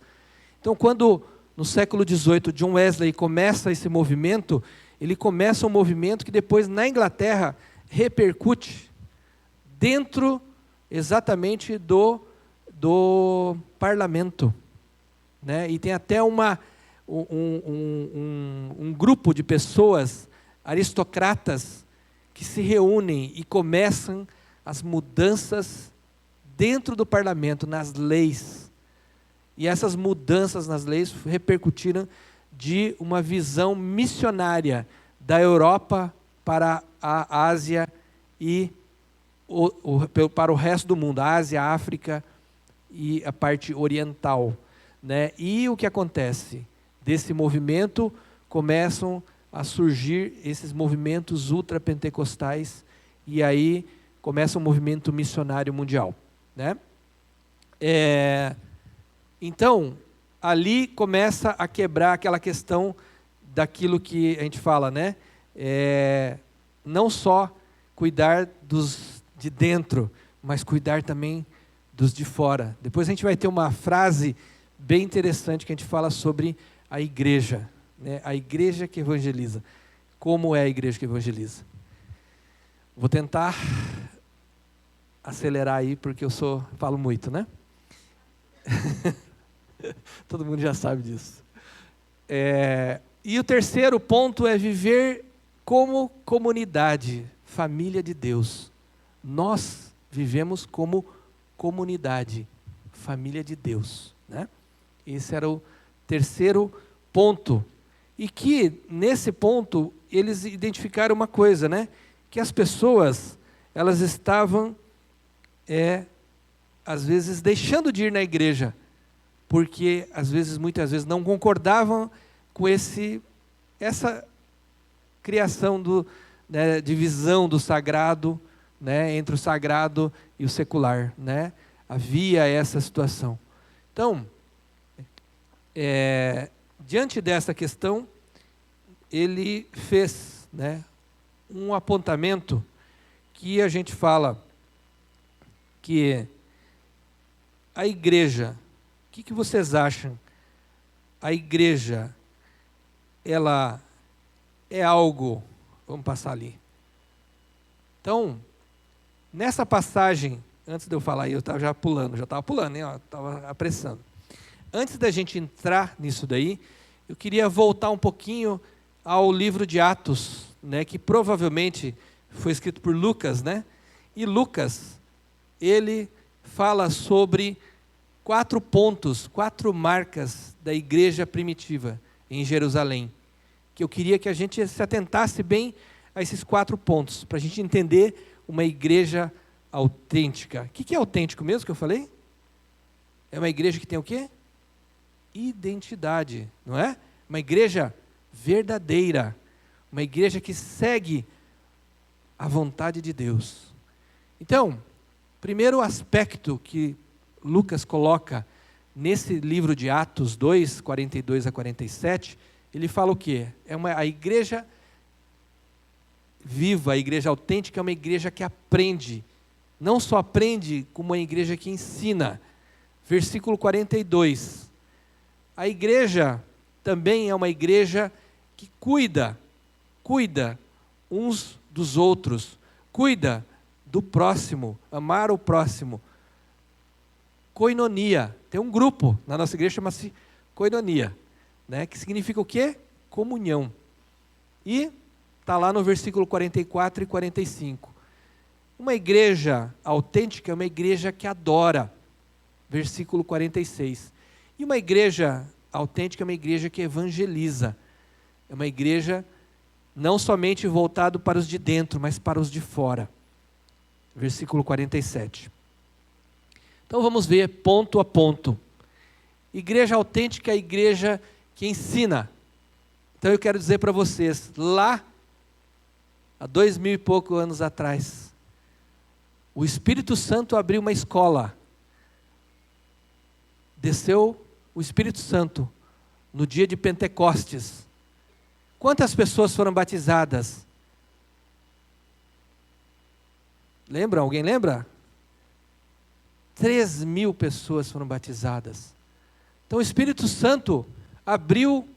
Então, quando no século XVIII John Wesley começa esse movimento, ele começa um movimento que depois na Inglaterra repercute dentro exatamente do parlamento, né? E tem até um grupo de pessoas, aristocratas, que se reúnem e começam as mudanças dentro do parlamento, nas leis. E essas mudanças nas leis repercutiram de uma visão missionária da Europa para a Ásia e para o resto do mundo, a Ásia, a África e a parte oriental, né? E o que acontece? Desse movimento começam a surgir esses movimentos ultrapentecostais e aí começa um movimento missionário mundial, né? Então, ali começa a quebrar aquela questão daquilo que a gente fala, né? Não só cuidar dos de dentro, mas cuidar também dos de fora. Depois a gente vai ter uma frase bem interessante que a gente fala sobre a igreja, né? A igreja que evangeliza. Como é a igreja que evangeliza? Vou tentar acelerar aí, porque eu falo muito, né? Todo mundo já sabe disso. E o terceiro ponto é viver como comunidade, família de Deus. Nós vivemos como comunidade, família de Deus, né? Esse era o terceiro ponto. E que, nesse ponto, eles identificaram uma coisa, né? Que as pessoas, elas estavam, às vezes, deixando de ir na igreja, porque, muitas vezes, não concordavam com essa criação né, divisão do sagrado, né, entre o sagrado e o secular, né? Havia essa situação. Então, diante dessa questão, ele fez, né, um apontamento que a gente fala que a igreja, o que vocês acham? A igreja, ela é algo, vamos passar ali. Então, nessa passagem antes de eu falar aí, eu estava já estava pulando, hein? Estava apressando. Antes da gente entrar nisso daí, eu queria voltar um pouquinho ao livro de Atos, né, que provavelmente foi escrito por Lucas, né? E Lucas, ele fala sobre 4 pontos, 4 marcas da igreja primitiva em Jerusalém, que eu queria que a gente se atentasse bem a esses 4 pontos, para a gente entender uma igreja autêntica. O que é autêntico mesmo que eu falei? É uma igreja que tem o quê? Identidade, não é? Uma igreja verdadeira, uma igreja que segue a vontade de Deus. Então, primeiro aspecto que Lucas coloca nesse livro de Atos 2, 42 a 47, ele fala o quê? A igreja viva, a igreja autêntica é uma igreja que aprende, não só aprende, como uma igreja que ensina. Versículo 42, a igreja também é uma igreja que cuida uns dos outros, cuida do próximo, amar o próximo. Koinonia, tem um grupo na nossa igreja que chama-se Koinonia, né, que significa o quê? Comunhão. E está lá no versículo 44 e 45. Uma igreja autêntica é uma igreja que adora, versículo 46. E uma igreja autêntica é uma igreja que evangeliza, é uma igreja não somente voltada para os de dentro, mas para os de fora. Versículo 47. Então vamos ver ponto a ponto. Igreja autêntica é a igreja que ensina. Então eu quero dizer para vocês, lá, há 2000 e poucos anos atrás, o Espírito Santo abriu uma escola. Desceu o Espírito Santo no dia de Pentecostes. Quantas pessoas foram batizadas? Lembram? Alguém lembra? 3.000 pessoas foram batizadas. Então o Espírito Santo abriu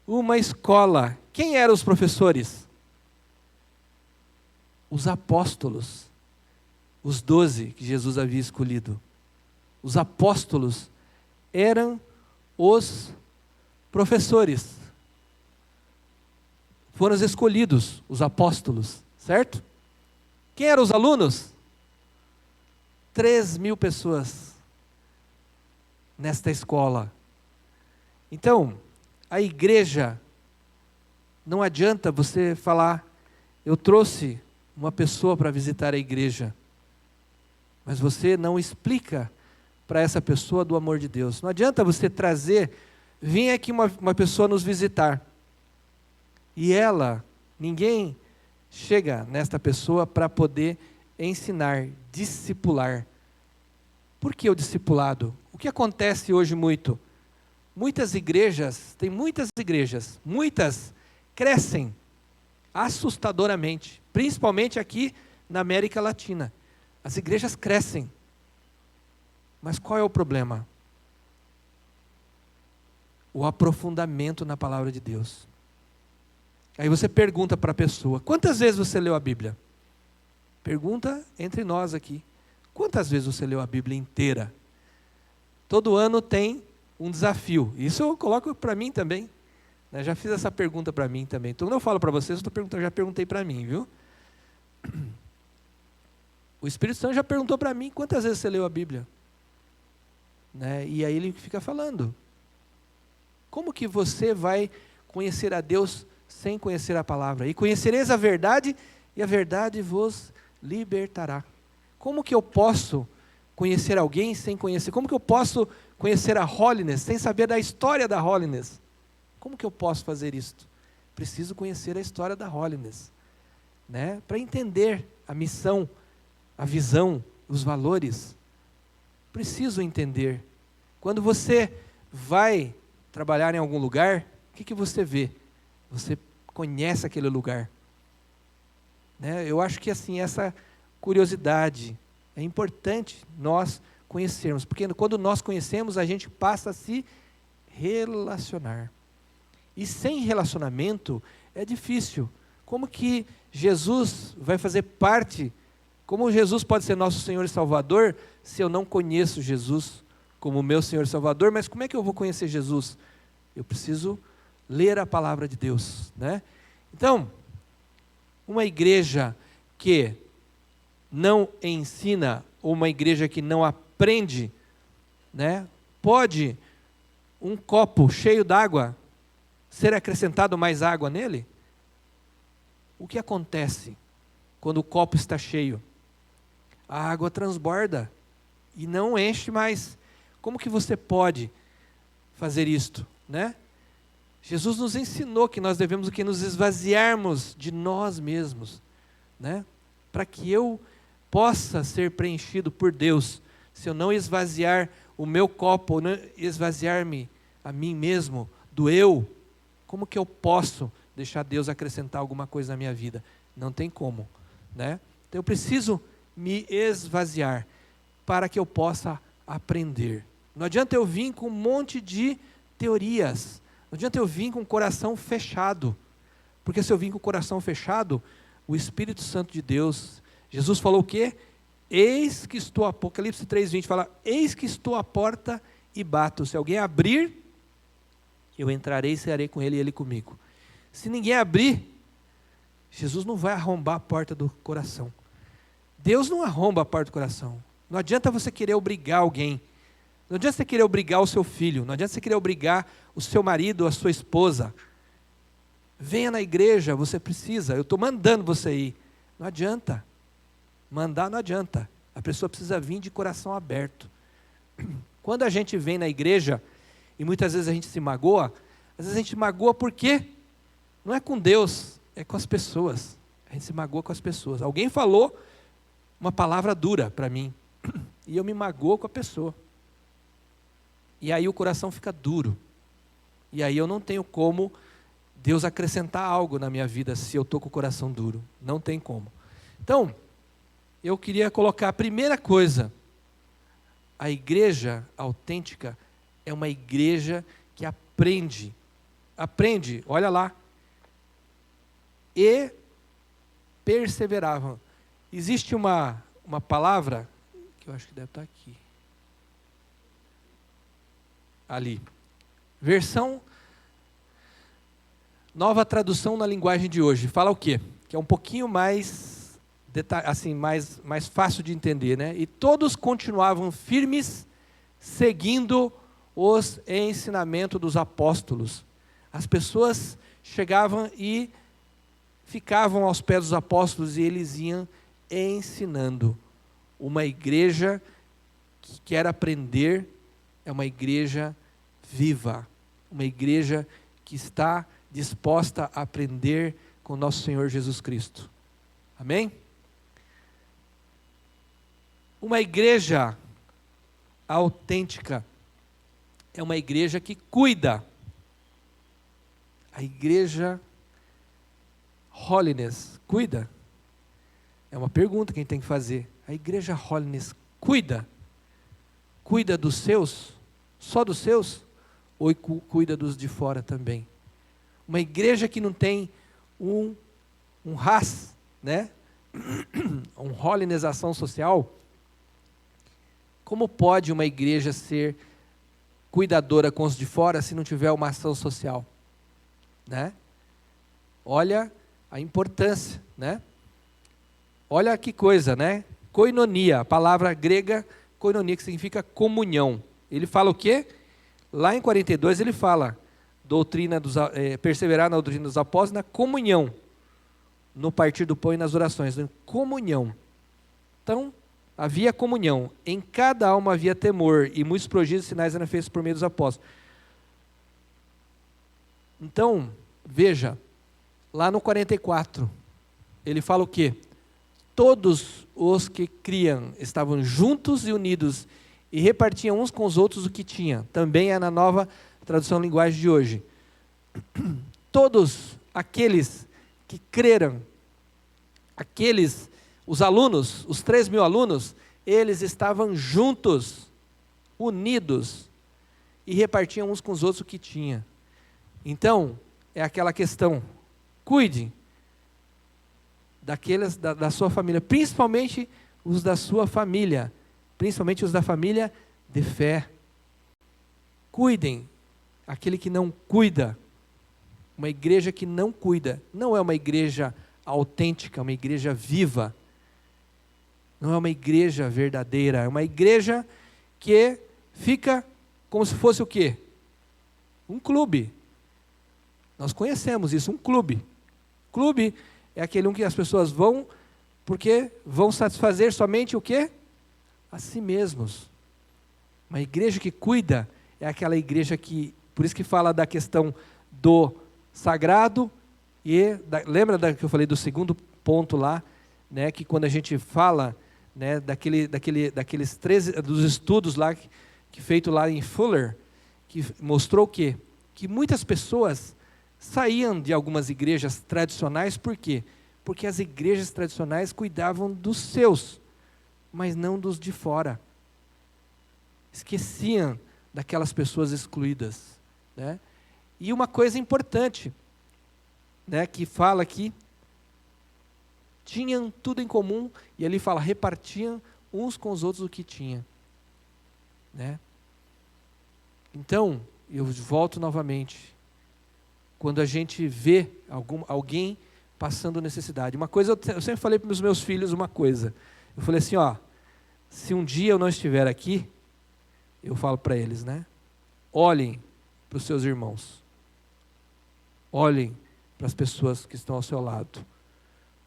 uma escola. Quem eram os professores? Os apóstolos. Os 12 que Jesus havia escolhido. Os apóstolos eram os professores. Foram os escolhidos, os apóstolos, certo? Quem eram os alunos? 3.000 pessoas nesta escola. Então, a igreja, não adianta você falar, eu trouxe uma pessoa para visitar a igreja, mas você não explica para essa pessoa do amor de Deus. Não adianta você trazer, vem aqui uma pessoa nos visitar, e ninguém chega nesta pessoa para poder ensinar, discipular. Por que o discipulado? O que acontece hoje muito? Muitas igrejas crescem assustadoramente, principalmente aqui na América Latina. As igrejas crescem. Mas qual é o problema? O aprofundamento na palavra de Deus. Aí você pergunta para a pessoa, quantas vezes você leu a Bíblia? Pergunta entre nós aqui. Quantas vezes você leu a Bíblia inteira? Todo ano tem um desafio. Isso eu coloco para mim também. Eu já fiz essa pergunta para mim também. Então, quando eu falo para vocês, eu já perguntei para mim, viu? O Espírito Santo já perguntou para mim, quantas vezes você leu a Bíblia? Né? E aí ele fica falando. Como que você vai conhecer a Deus sem conhecer a palavra? E conhecereis a verdade, e a verdade vos libertará. Como que eu posso conhecer alguém sem conhecer? Como que eu posso conhecer a Holiness sem saber da história da Holiness? Como que eu posso fazer isto? Preciso conhecer a história da Holiness, né? Para entender a missão, a visão, os valores. Preciso entender. Quando você vai trabalhar em algum lugar, o que você vê? Você conhece aquele lugar. Né? Eu acho que assim, essa curiosidade é importante nós conhecermos, porque quando nós conhecemos, a gente passa a se relacionar. E sem relacionamento é difícil. Como que Jesus vai fazer parte Como Jesus pode ser nosso Senhor e Salvador se eu não conheço Jesus como meu Senhor e Salvador? Mas como é que eu vou conhecer Jesus? Eu preciso ler a palavra de Deus, né? Então, uma igreja que não ensina, ou uma igreja que não aprende, né? Pode um copo cheio d'água ser acrescentado mais água nele? O que acontece quando o copo está cheio? A água transborda e não enche mais. Como que você pode fazer isto, né? Jesus nos ensinou que nós devemos o que? Nos esvaziarmos de nós mesmos, né? Para que eu possa ser preenchido por Deus. Se eu não esvaziar o meu copo, ou não esvaziar-me a mim mesmo, do eu, como que eu posso deixar Deus acrescentar alguma coisa na minha vida? Não tem como, né? Então eu preciso me esvaziar para que eu possa aprender. Não adianta eu vir com um monte de teorias, não adianta eu vir com o coração fechado, porque se eu vir com o coração fechado, o Espírito Santo de Deus, Jesus falou o quê? Eis que estou, Apocalipse 3:20 fala, eis que estou à porta e bato, se alguém abrir, eu entrarei e cearei com ele e ele comigo. Se ninguém abrir, Jesus não vai arrombar a porta do coração. Deus não arromba a porta do coração. Não adianta você querer obrigar alguém. Não adianta você querer obrigar o seu filho. Não adianta você querer obrigar o seu marido ou a sua esposa. Venha na igreja, você precisa. Eu estou mandando você ir. Não adianta. Mandar não adianta. A pessoa precisa vir de coração aberto. Quando a gente vem na igreja, e muitas vezes a gente se magoa, às vezes a gente magoa por quê? Não é com Deus, é com as pessoas. A gente se magoa com as pessoas. Alguém falou uma palavra dura para mim, e eu me magoo com a pessoa. E aí o coração fica duro. E aí eu não tenho como Deus acrescentar algo na minha vida se eu estou com o coração duro. Não tem como. Então, eu queria colocar a primeira coisa. A igreja autêntica é uma igreja que aprende. Aprende, olha lá. E perseveravam. Existe uma palavra, que eu acho que deve estar aqui. Ali. Versão, nova tradução na linguagem de hoje. Fala o quê? Que é um pouquinho mais, assim, mais fácil de entender, né? E todos continuavam firmes, seguindo os ensinamentos dos apóstolos. As pessoas chegavam e ficavam aos pés dos apóstolos e eles iam ensinando. Uma igreja que quer aprender é uma igreja viva, uma igreja que está disposta a aprender com nosso Senhor Jesus Cristo. Amém? Uma igreja autêntica é uma igreja que cuida. A igreja Holiness cuida? É uma pergunta que a gente tem que fazer. A igreja Holiness cuida? Cuida dos seus? Só dos seus? Ou cuida dos de fora também? Uma igreja que não tem um RAS, né? Um Holinessação social. Como pode uma igreja ser cuidadora com os de fora se não tiver uma ação social? Né? Olha a importância, né? Olha que coisa, né? Koinonia, a palavra grega koinonia, que significa comunhão. Ele fala o quê? Lá em 42 ele fala, perseverar na doutrina dos apóstolos, na comunhão, no partir do pão e nas orações, na comunhão. Então, havia comunhão, em cada alma havia temor, e muitos prodígios e sinais eram feitos por meio dos apóstolos. Então, veja, lá no 44, ele fala o quê? Todos os que criam estavam juntos e unidos e repartiam uns com os outros o que tinham. Também é na nova tradução linguagem de hoje. Todos aqueles que creram, os alunos, os 3.000 alunos, eles estavam juntos, unidos e repartiam uns com os outros o que tinham. Então, é aquela questão, cuide da sua família, principalmente os da sua família, principalmente os da família de fé. Cuidem. Aquele que não cuida, uma igreja que não cuida, não é uma igreja autêntica, uma igreja viva, não é uma igreja verdadeira, é uma igreja que fica como se fosse o quê? Um clube. Nós conhecemos isso, um clube. Clube é aquele que as pessoas vão, porque vão satisfazer somente o quê? A si mesmos. Uma igreja que cuida é aquela igreja que, por isso que fala da questão do sagrado, lembra que eu falei do segundo ponto lá, né, que quando a gente fala, né, daqueles 13, dos estudos lá, que feito lá em Fuller, que mostrou o quê? Que muitas pessoas saíam de algumas igrejas tradicionais, por quê? Porque as igrejas tradicionais cuidavam dos seus, mas não dos de fora. Esqueciam daquelas pessoas excluídas, né? E uma coisa importante, né, que fala aqui, tinham tudo em comum, e ali fala, repartiam uns com os outros o que tinham, né? Então, eu volto novamente, quando a gente vê alguém passando necessidade, uma coisa, eu sempre falei para os meus filhos uma coisa, eu falei assim, se um dia eu não estiver aqui, eu falo para eles, né, olhem para os seus irmãos, olhem para as pessoas que estão ao seu lado,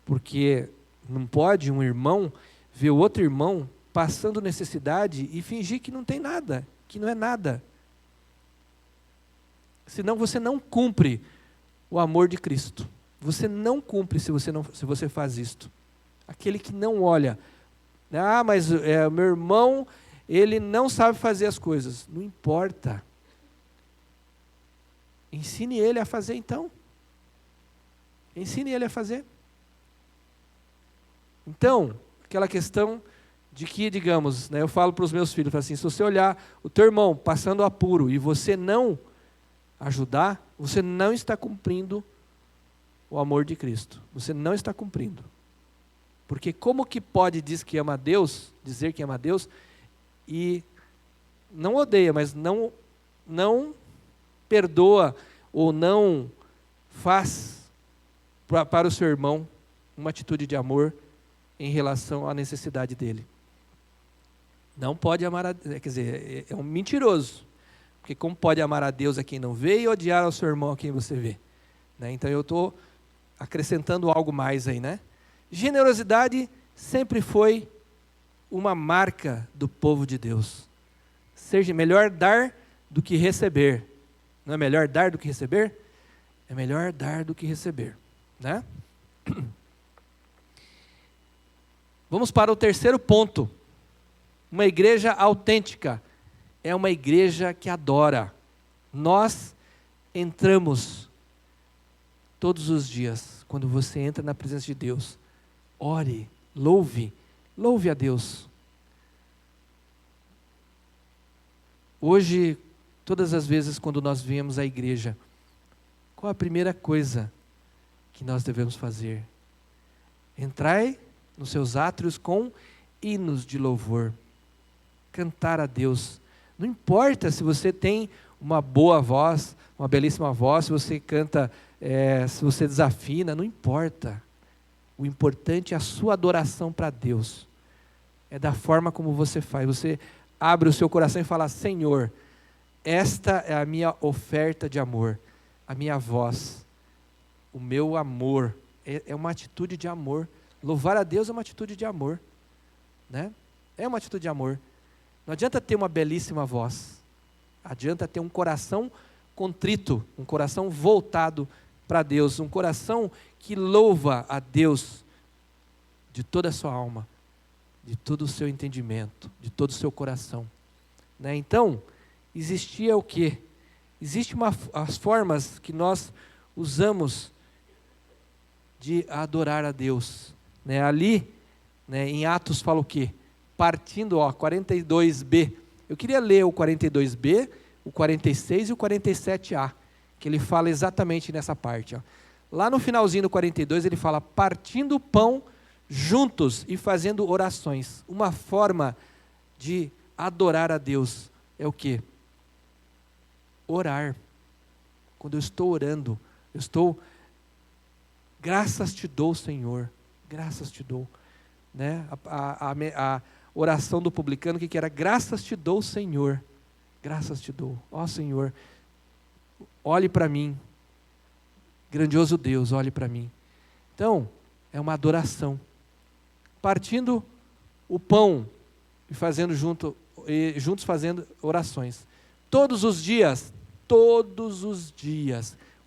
porque não pode um irmão ver o outro irmão passando necessidade e fingir que não tem nada, que não é nada. Senão você não cumpre o amor de Cristo. Você não cumpre se você faz isto. Aquele que não olha, mas o meu irmão, ele não sabe fazer as coisas. Não importa. Ensine ele a fazer então. Ensine ele a fazer. Então, aquela questão de que, digamos, né, eu falo para os meus filhos, assim, se você olhar o teu irmão passando apuro e você não ajudar, você não está cumprindo o amor de Cristo. Você não está cumprindo. Porque como que pode dizer que ama a Deus e não odeia, mas não perdoa ou não faz para o seu irmão uma atitude de amor em relação à necessidade dele? Não pode amar quer dizer, é um mentiroso. Porque como pode amar a Deus a quem não vê e odiar ao seu irmão a quem você vê? Né? Então eu estou acrescentando algo mais aí, né? Generosidade sempre foi uma marca do povo de Deus. Seja melhor dar do que receber. Não é melhor dar do que receber? É melhor dar do que receber, né? Vamos para o terceiro ponto. Uma igreja autêntica é uma igreja que adora. Nós entramos todos os dias, quando você entra na presença de Deus, ore, louve a Deus. Hoje, todas as vezes quando nós viemos à igreja, qual a primeira coisa que nós devemos fazer? Entrai nos seus átrios com hinos de louvor, cantar a Deus. Não importa se você tem uma boa voz, uma belíssima voz, se você canta, se você desafina, não importa. O importante é a sua adoração para Deus. É da forma como você faz. Você abre o seu coração e fala, Senhor, esta é a minha oferta de amor, a minha voz, o meu amor. É uma atitude de amor. Louvar a Deus é uma atitude de amor, né? É uma atitude de amor. Não adianta ter uma belíssima voz. Adianta ter um coração contrito, um coração voltado para Deus, um coração que louva a Deus de toda a sua alma, de todo o seu entendimento, de todo o seu coração, né? Então, existia o quê? Existem as formas que nós usamos de adorar a Deus, né? Ali, né, em Atos fala o quê? Partindo, 42b. Eu queria ler o 42b, o 46 e o 47a, que ele fala exatamente nessa parte. Lá no finalzinho do 42, ele fala, partindo o pão juntos e fazendo orações. Uma forma de adorar a Deus é o quê? Orar. Quando eu estou orando, eu estou, graças te dou, Senhor, graças te dou. Né? A oração do publicano, o que era? Graças te dou, Senhor, graças te dou. Ó Senhor, olhe para mim, grandioso Deus, olhe para mim. Então, é uma adoração. Partindo o pão e fazendo juntos fazendo orações. Todos os dias,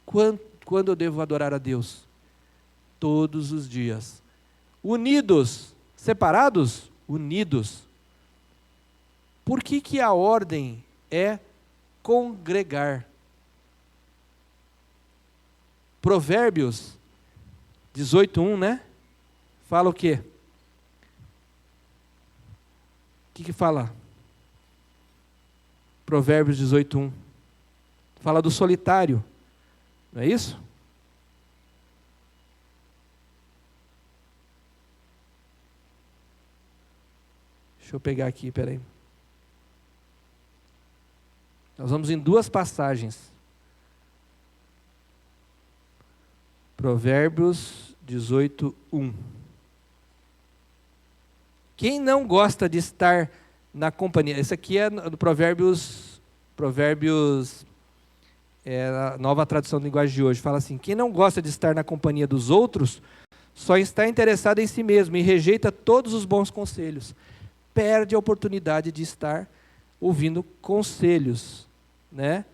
quando eu devo adorar a Deus? Todos os dias. Unidos, separados? Unidos. Por que a ordem é congregar? Provérbios 18:1, né? Fala o quê? O que fala? Provérbios 18:1. Fala do solitário. Não é isso? Deixa eu pegar aqui, peraí. Nós vamos em duas passagens. Provérbios 18:1. Quem não gosta de estar na companhia... Esse aqui é do Provérbios, a nova tradução da linguagem de hoje. Fala assim, quem não gosta de estar na companhia dos outros, só está interessado em si mesmo e rejeita todos os bons conselhos. Perde a oportunidade de estar ouvindo conselhos. Né?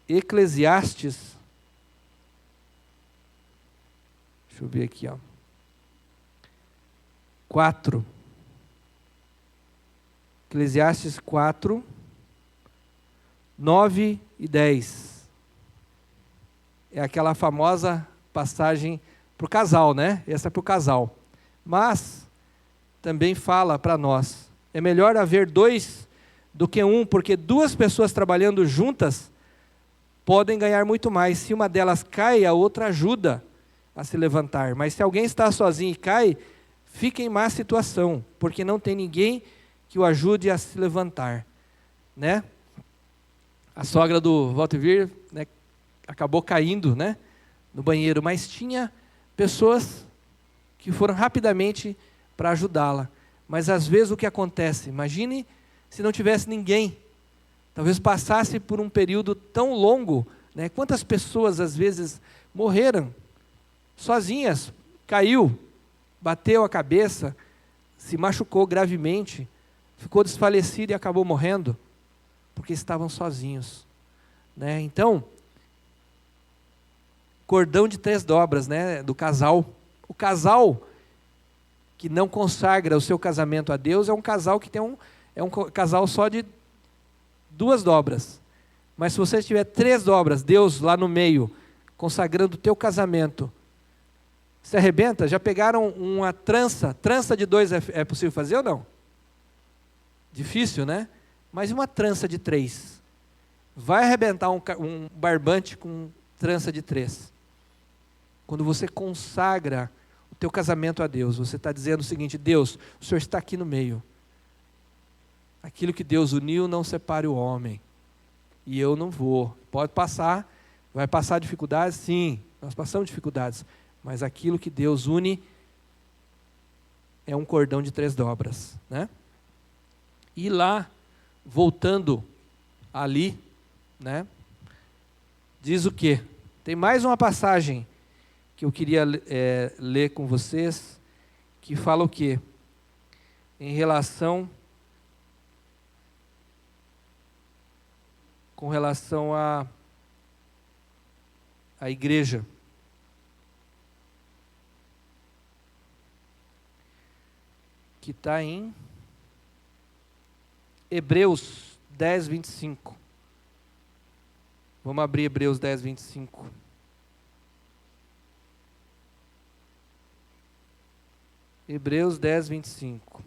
Eclesiastes... Deixa eu ver aqui, ó. 4. Eclesiastes 4, 9 e 10. É aquela famosa passagem para o casal, né? Essa é para o casal. Mas também fala para nós. É melhor haver dois do que um, porque duas pessoas trabalhando juntas podem ganhar muito mais. Se uma delas cai, a outra ajuda a se levantar. Mas se alguém está sozinho e cai, fica em má situação, porque não tem ninguém que o ajude a se levantar. Né? A sogra do Valtevir, né, acabou caindo, né, no banheiro, mas tinha pessoas que foram rapidamente para ajudá-la. Mas às vezes o que acontece? Imagine se não tivesse ninguém. Talvez passasse por um período tão longo. Né? Quantas pessoas às vezes morreram sozinhas, caiu, bateu a cabeça, se machucou gravemente, ficou desfalecido e acabou morrendo, porque estavam sozinhos. Né? Então, cordão de 3 dobras, né, do casal. O casal que não consagra o seu casamento a Deus é um casal que tem um casal só de 2 dobras. Mas se você tiver 3 dobras, Deus lá no meio, consagrando o teu casamento, se arrebenta? Já pegaram uma trança de 2 é possível fazer ou não? Difícil, né? Mas uma trança de 3? Vai arrebentar um barbante com trança de 3. Quando você consagra o teu casamento a Deus, você está dizendo o seguinte: Deus, o Senhor está aqui no meio. Aquilo que Deus uniu não separe o homem. E eu não vou. Pode passar, vai passar dificuldades? Sim, nós passamos dificuldades. Mas aquilo que Deus une é um cordão de 3 dobras. Né? E lá, voltando ali, né, diz o quê? Tem mais uma passagem que eu queria ler com vocês, que fala o quê? Em relação... com relação à igreja. Que está em Hebreus 10, 25. Vamos abrir Hebreus 10, 25. Hebreus 10, 25.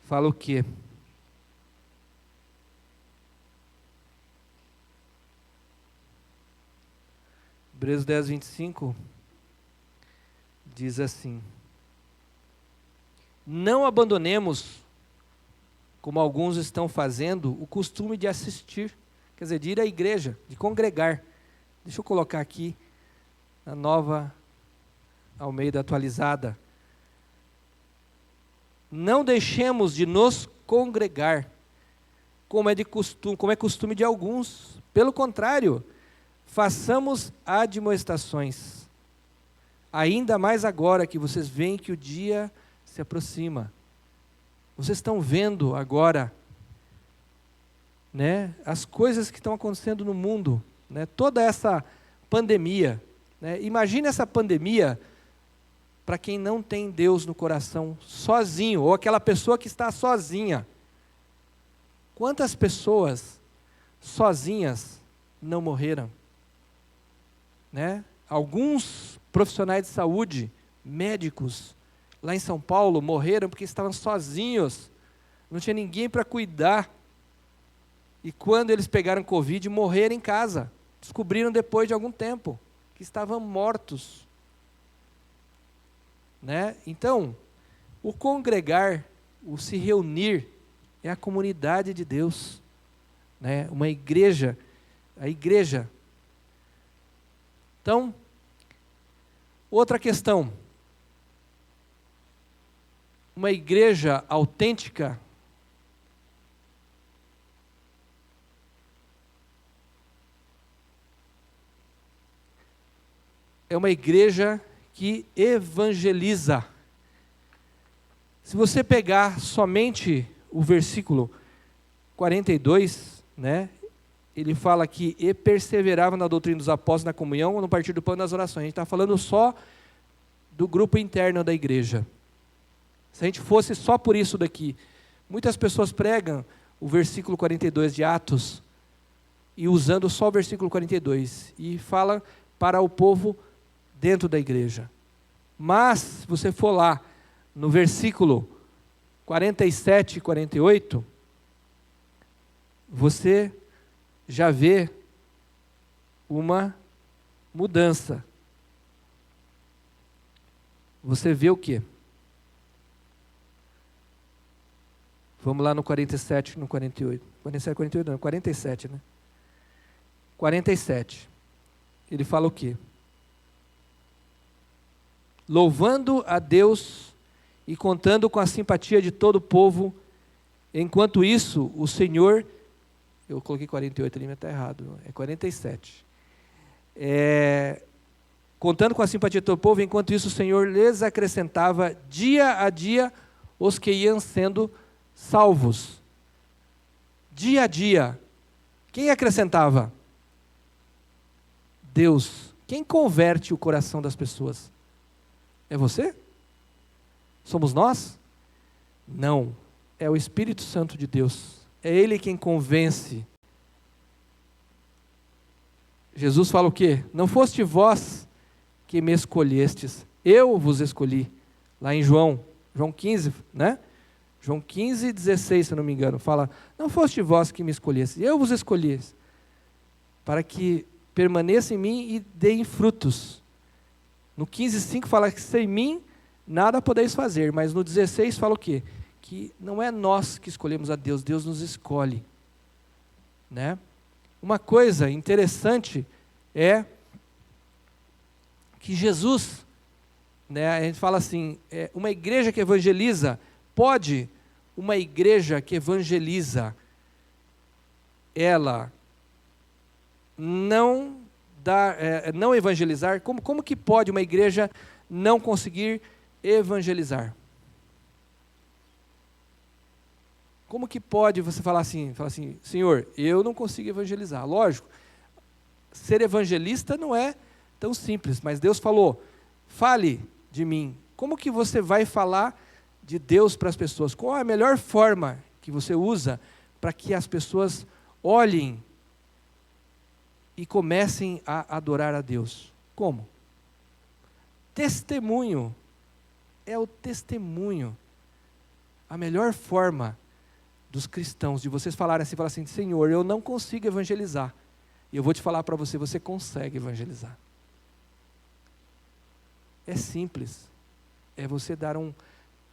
Fala o quê? Hebreus 10, 25 diz assim: não abandonemos, como alguns estão fazendo, o costume de assistir, quer dizer, de ir à igreja, de congregar. Deixa eu colocar aqui na Nova Almeida atualizada. Não deixemos de nos congregar, como é costume de alguns. Pelo contrário, façamos admoestações, ainda mais agora que vocês veem que o dia se aproxima. Vocês estão vendo agora, né, as coisas que estão acontecendo no mundo, né, toda essa pandemia, né? Imagine essa pandemia para quem não tem Deus no coração, sozinho, ou aquela pessoa que está sozinha. Quantas pessoas sozinhas não morreram? Né? Alguns profissionais de saúde, médicos, lá em São Paulo, morreram porque estavam sozinhos, não tinha ninguém para cuidar. E quando eles pegaram Covid, morreram em casa. Descobriram depois de algum tempo que estavam mortos. Né? Então, o congregar, o se reunir, é a comunidade de Deus. Né? Uma igreja, a igreja. Então, outra questão. Uma igreja autêntica é uma igreja que evangeliza. Se você pegar somente o versículo 42, né, ele fala que e perseverava na doutrina dos apóstolos, na comunhão, no partir do pão e nas orações. A gente está falando só do grupo interno da igreja. Se a gente fosse só por isso daqui, muitas pessoas pregam o versículo 42 de Atos, e usando só o versículo 42, e falam para o povo dentro da igreja. Mas, se você for lá, no versículo 47 e 48, você já vê uma mudança. Você vê o quê? Vamos lá no 47, no 48. 47, 48 não, 47, né? 47. Ele fala o quê? Louvando a Deus e contando com a simpatia de todo o povo. Enquanto isso, o Senhor... Eu coloquei 48 ali, mas está errado. É 47. Contando com a simpatia de todo o povo, enquanto isso o Senhor lhes acrescentava dia a dia os que iam sendo salvos. Dia a dia. Quem acrescentava? Deus. Quem converte o coração das pessoas? É você? Somos nós? Não. É o Espírito Santo de Deus. É Ele quem convence. Jesus fala o quê? Não foste vós que me escolhestes, eu vos escolhi. Lá em João 15, né? João 15, 16, se eu não me engano, fala, não foste vós que me escolhestes, eu vos escolhi, para que permaneça em mim e deem frutos. No 15, 5 fala que sem mim nada podeis fazer, mas no 16 fala o quê? Que não é nós que escolhemos a Deus, Deus nos escolhe. Né? Uma coisa interessante é que Jesus, né, a gente fala assim, uma igreja que evangeliza, pode uma igreja que evangeliza, ela não evangelizar? Como que pode uma igreja não conseguir evangelizar? Como que pode você falar assim, Senhor, eu não consigo evangelizar? Lógico, ser evangelista não é tão simples, mas Deus falou, fale de mim. Como que você vai falar de Deus para as pessoas? Qual a melhor forma que você usa para que as pessoas olhem e comecem a adorar a Deus? Como? Testemunho. É o testemunho. A melhor forma dos cristãos, de vocês falarem assim, Senhor, eu não consigo evangelizar. E eu vou te falar para você, você consegue evangelizar. É simples. É você dar um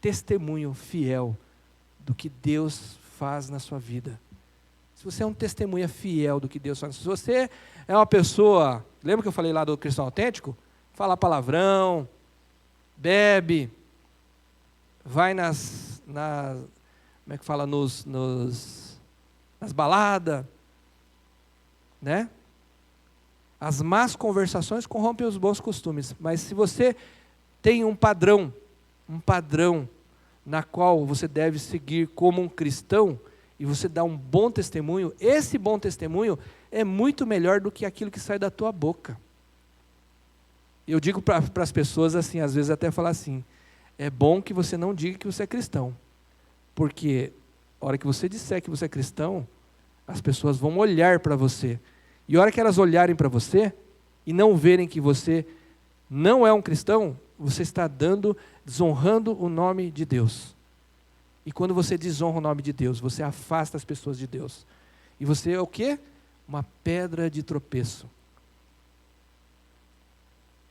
testemunho fiel do que Deus faz na sua vida. Se você é um testemunha fiel do que Deus faz, se você é uma pessoa, lembra que eu falei lá do cristão autêntico? Fala palavrão, bebe, vai como é que fala, nas baladas, né? As más conversações corrompem os bons costumes, mas se você tem um padrão na qual você deve seguir como um cristão, e você dá um bom testemunho, esse bom testemunho é muito melhor do que aquilo que sai da tua boca. Eu digo para as pessoas assim, às vezes até falar assim, é bom que você não diga que você é cristão, porque a hora que você disser que você é cristão, as pessoas vão olhar para você, e a hora que elas olharem para você, e não verem que você não é um cristão, você está desonrando o nome de Deus. E quando você desonra o nome de Deus, você afasta as pessoas de Deus. E você é o quê? Uma pedra de tropeço.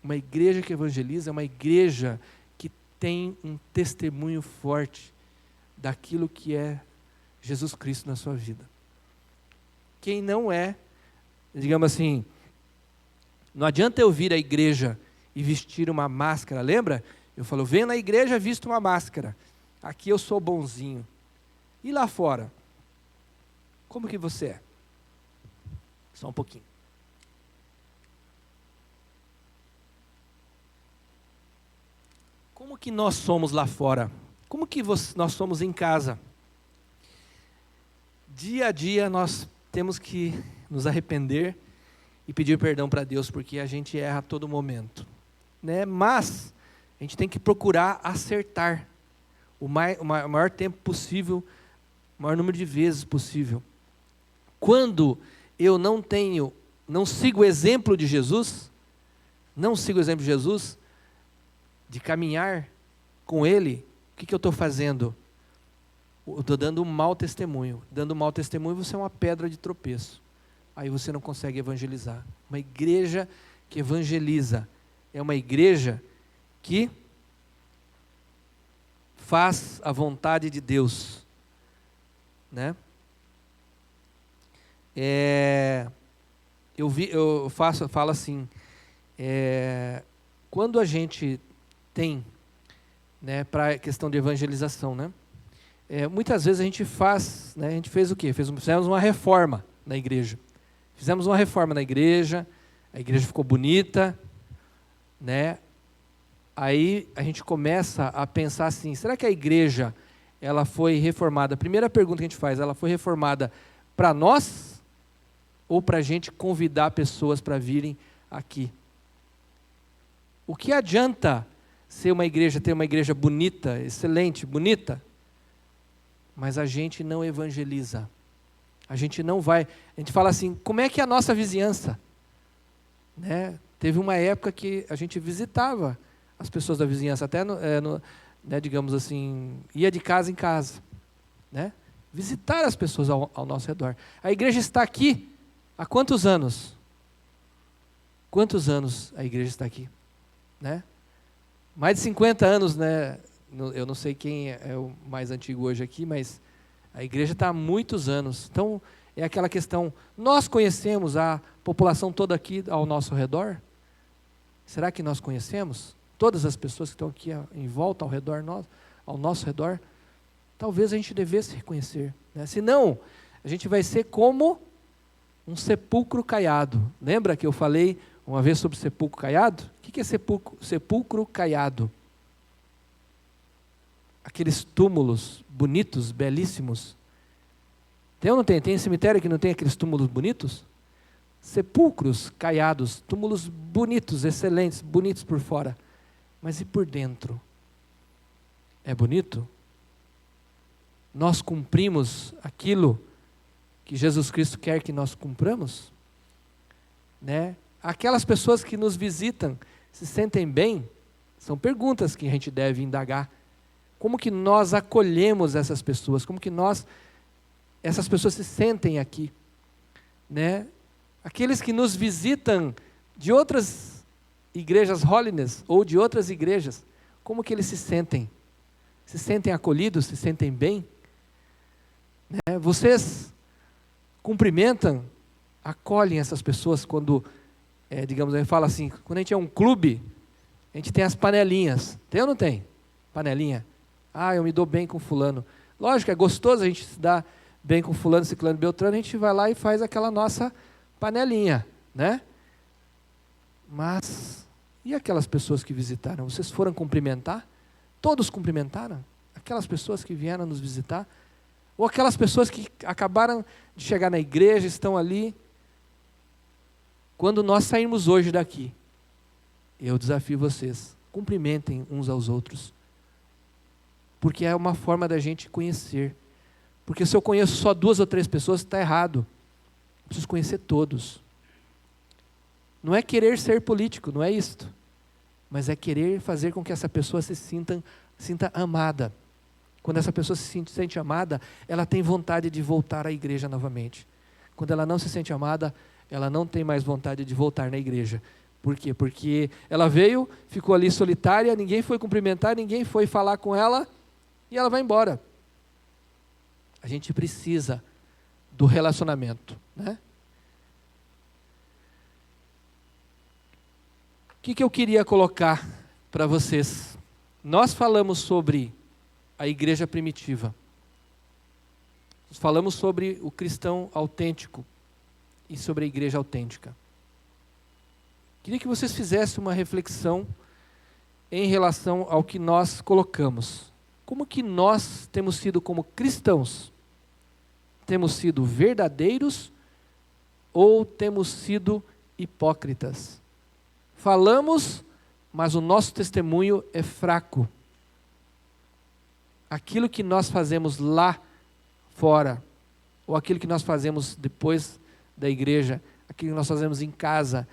Uma igreja que evangeliza é uma igreja que tem um testemunho forte daquilo que é Jesus Cristo na sua vida. Quem não é, digamos assim, não adianta eu vir à igreja e vestir uma máscara, lembra? Eu falo, venho na igreja, visto uma máscara. Aqui eu sou bonzinho. E lá fora? Como que você é? Só um pouquinho. Como que nós somos lá fora? Como que nós somos em casa? Dia a dia nós temos que nos arrepender e pedir perdão para Deus, porque a gente erra a todo momento, né? Mas a gente tem que procurar acertar o maior tempo possível, o maior número de vezes possível. Quando eu não sigo o exemplo de Jesus, de caminhar com Ele, o que eu estou fazendo? Eu estou dando um mau testemunho. Dando um mau testemunho, você é uma pedra de tropeço. Aí você não consegue evangelizar. Uma igreja que evangeliza é uma igreja que faz a vontade de Deus, né? Falo assim, quando a gente tem, né, para a questão de evangelização, né? Muitas vezes a gente faz, né, a gente fez o quê? Fizemos uma reforma na igreja. Fizemos uma reforma na igreja, a igreja ficou bonita, né? Aí a gente começa a pensar assim, será que a igreja, ela foi reformada? A primeira pergunta que a gente faz, ela foi reformada para nós ou para a gente convidar pessoas para virem aqui? O que adianta ter uma igreja bonita, excelente, bonita, mas a gente não evangeliza? A gente não vai, a gente fala assim, como é que é a nossa vizinhança? Né? Teve uma época que a gente visitava as pessoas da vizinhança, até, né, digamos assim, ia de casa em casa, né? Visitar as pessoas ao nosso redor. A igreja está aqui há quantos anos? Quantos anos a igreja está aqui? Né? Mais de 50 anos, né? Eu não sei quem é o mais antigo hoje aqui, mas a igreja está há muitos anos. Então, é aquela questão, nós conhecemos a população toda aqui ao nosso redor? Será que nós conhecemos? Todas as pessoas que estão aqui em volta, ao nosso redor? Talvez a gente devesse reconhecer, né? Senão, a gente vai ser como um sepulcro caiado. Lembra que eu falei uma vez sobre sepulcro caiado? O que é sepulcro caiado? Aqueles túmulos bonitos, belíssimos. Tem ou não tem? Tem cemitério que não tem aqueles túmulos bonitos? Sepulcros caiados, túmulos bonitos, excelentes, bonitos por fora. Mas e por dentro? É bonito? Nós cumprimos aquilo que Jesus Cristo quer que nós cumpramos? Né? Aquelas pessoas que nos visitam se sentem bem? São perguntas que a gente deve indagar. Como que nós acolhemos essas pessoas? Como que essas pessoas se sentem aqui? Né? Aqueles que nos visitam de outras igrejas Holiness ou de outras igrejas, como que eles se sentem? Se sentem acolhidos? Se sentem bem? Né? Vocês cumprimentam, acolhem essas pessoas quando, digamos, a gente fala assim, quando a gente é um clube, a gente tem as panelinhas. Tem ou não tem? Panelinha. Ah, eu me dou bem com fulano. Lógico, é gostoso a gente se dar bem com fulano, ciclano, beltrano, a gente vai lá e faz aquela nossa panelinha, né? Mas, e aquelas pessoas que visitaram? Vocês foram cumprimentar? Todos cumprimentaram? Aquelas pessoas que vieram nos visitar? Ou aquelas pessoas que acabaram de chegar na igreja, estão ali? Quando nós sairmos hoje daqui, eu desafio vocês, cumprimentem uns aos outros. Porque é uma forma da gente conhecer. Porque se eu conheço só 2 ou 3 pessoas, está errado. Eu preciso conhecer todos. Não é querer ser político, não é isto. Mas é querer fazer com que essa pessoa se sinta amada. Quando essa pessoa se sente amada, ela tem vontade de voltar à igreja novamente. Quando ela não se sente amada, ela não tem mais vontade de voltar na igreja. Por quê? Porque ela veio, ficou ali solitária, ninguém foi cumprimentar, ninguém foi falar com ela, e ela vai embora. A gente precisa do relacionamento, né? O que eu queria colocar para vocês? Nós falamos sobre a igreja primitiva. Nós falamos sobre o cristão autêntico e sobre a igreja autêntica. Queria que vocês fizessem uma reflexão em relação ao que nós colocamos. Como que nós temos sido como cristãos? Temos sido verdadeiros ou temos sido hipócritas? Falamos, mas o nosso testemunho é fraco. Aquilo que nós fazemos lá fora, ou aquilo que nós fazemos depois da igreja, aquilo que nós fazemos em casa,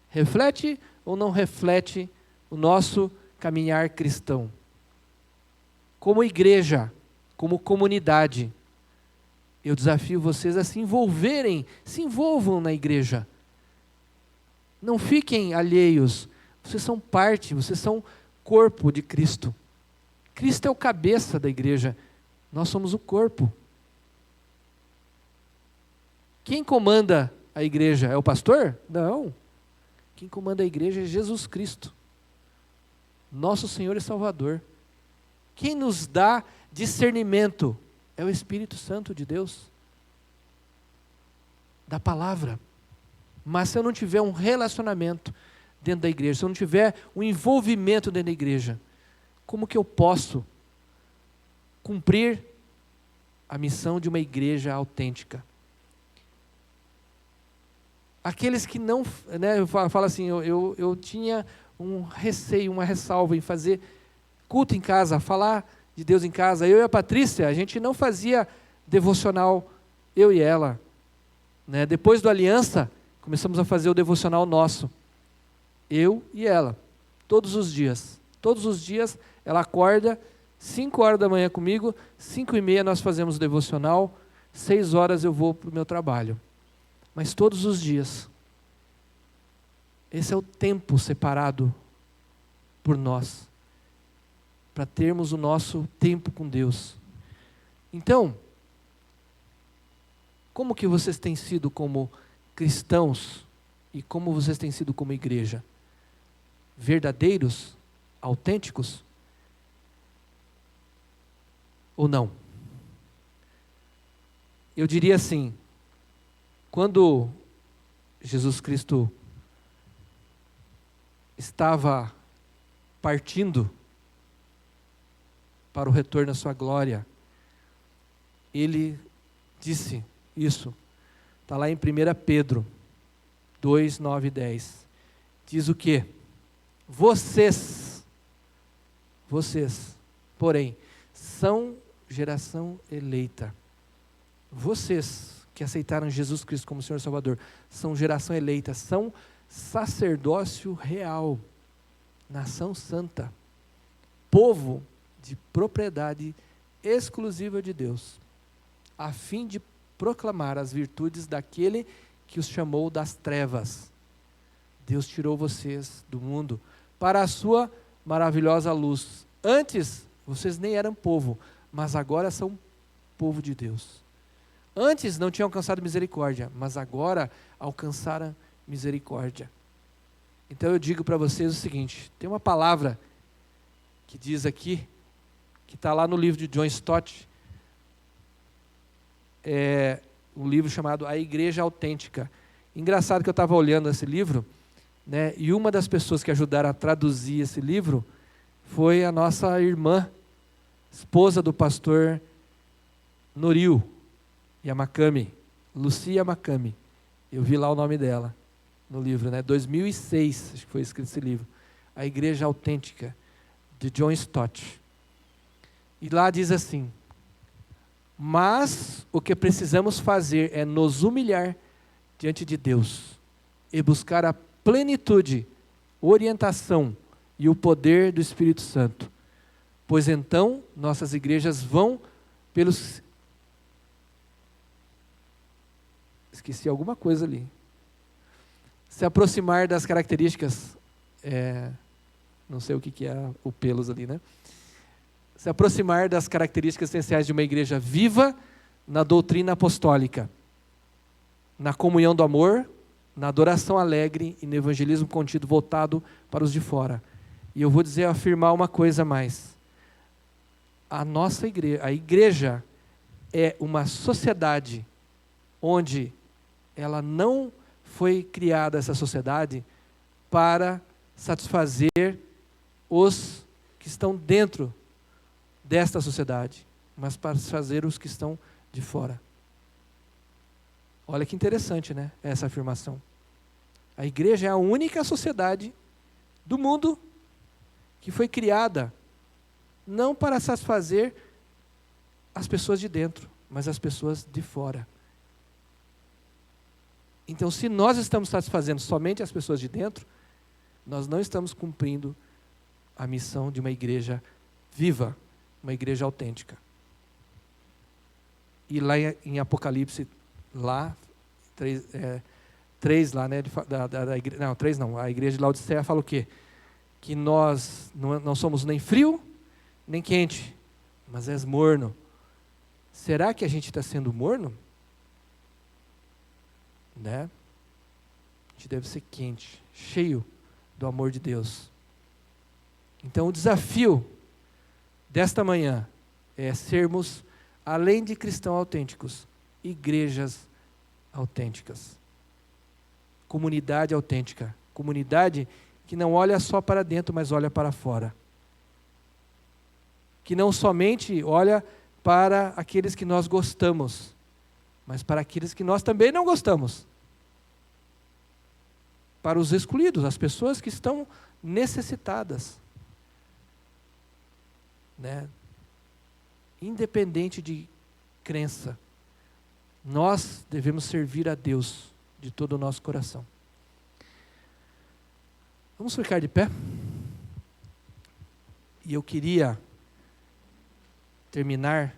reflete ou não reflete o nosso caminhar cristão? Como igreja, como comunidade, eu desafio vocês a se envolvam na igreja. Não fiquem alheios, vocês são parte, vocês são corpo de Cristo. Cristo é o cabeça da igreja, nós somos o corpo. Quem comanda a igreja é o pastor? Não. Quem comanda a igreja é Jesus Cristo, nosso Senhor e Salvador. Quem nos dá discernimento é o Espírito Santo de Deus, da palavra. Mas se eu não tiver um relacionamento dentro da igreja, se eu não tiver um envolvimento dentro da igreja, como que eu posso cumprir a missão de uma igreja autêntica? Aqueles que não, né, eu falo assim, eu tinha um receio, uma ressalva em fazer culto em casa, falar de Deus em casa. Eu e a Patrícia, a gente não fazia devocional, eu e ela. Né? Depois do Aliança, começamos a fazer o devocional nosso. Eu e ela, todos os dias. Todos os dias ela acorda, 5 horas da manhã comigo, 5:30 nós fazemos o devocional, 6 horas eu vou para o meu trabalho. Mas todos os dias. Esse é o tempo separado por nós, para termos o nosso tempo com Deus. Então, como que vocês têm sido como cristãos e como vocês têm sido como igreja? Verdadeiros? Autênticos? Ou não? Eu diria assim, quando Jesus Cristo estava partindo para o retorno à sua glória, ele disse isso, está lá em 1 Pedro 2, 9 e 10, diz o quê? Vocês, porém, são geração eleita. Vocês que aceitaram Jesus Cristo como Senhor e Salvador, são geração eleita, são sacerdócio real, nação santa, povo de propriedade exclusiva de Deus, a fim de proclamar as virtudes daquele que os chamou das trevas Deus tirou vocês do mundo para a sua maravilhosa luz. Antes, vocês nem eram povo, mas agora são povo de Deus. Antes não tinham alcançado misericórdia, mas agora alcançaram misericórdia. Então eu digo para vocês o seguinte, tem uma palavra que diz aqui, que está lá no livro de John Stott, um livro chamado A Igreja Autêntica. Engraçado que eu estava olhando esse livro, né, e uma das pessoas que ajudaram a traduzir esse livro foi a nossa irmã, esposa do pastor Norio Yamakami, Lucia Yamakami. Eu vi lá o nome dela no livro, né? 2006, acho que foi escrito esse livro. A Igreja Autêntica, de John Stott. E lá diz assim: mas o que precisamos fazer é nos humilhar diante de Deus e buscar a plenitude, orientação e o poder do Espírito Santo. Pois então nossas igrejas vão pelos... Esqueci alguma coisa ali. Se aproximar das características... não sei o que é o pelos ali, né? Se aproximar das características essenciais de uma igreja viva na doutrina apostólica, na comunhão do amor, na adoração alegre e no evangelismo contido voltado para os de fora. E eu vou afirmar uma coisa a mais. A nossa igreja, a igreja é uma sociedade onde ela não foi criada, essa sociedade, para satisfazer os que estão dentro desta sociedade, mas para satisfazer os que estão de fora. Olha que interessante, né? Essa afirmação. A igreja é a única sociedade do mundo que foi criada não para satisfazer as pessoas de dentro, mas as pessoas de fora. Então, se nós estamos satisfazendo somente as pessoas de dentro, nós não estamos cumprindo a missão de uma igreja viva, uma igreja autêntica. E lá em Apocalipse, lá, 3 lá, né, da igreja, não, 3 não, a igreja de Laodiceia fala o quê? Que nós não somos nem frio, nem quente, mas és morno. Será que a gente está sendo morno? Né? A gente deve ser quente, cheio do amor de Deus. Então o desafio desta manhã é sermos, além de cristãos autênticos, igrejas autênticas. Comunidade autêntica. Comunidade que não olha só para dentro, mas olha para fora. Que não somente olha para aqueles que nós gostamos, mas para aqueles que nós também não gostamos. Para os excluídos, as pessoas que estão necessitadas. Né? Independente de crença, nós devemos servir a Deus de todo o nosso coração. Vamos ficar de pé? E eu queria terminar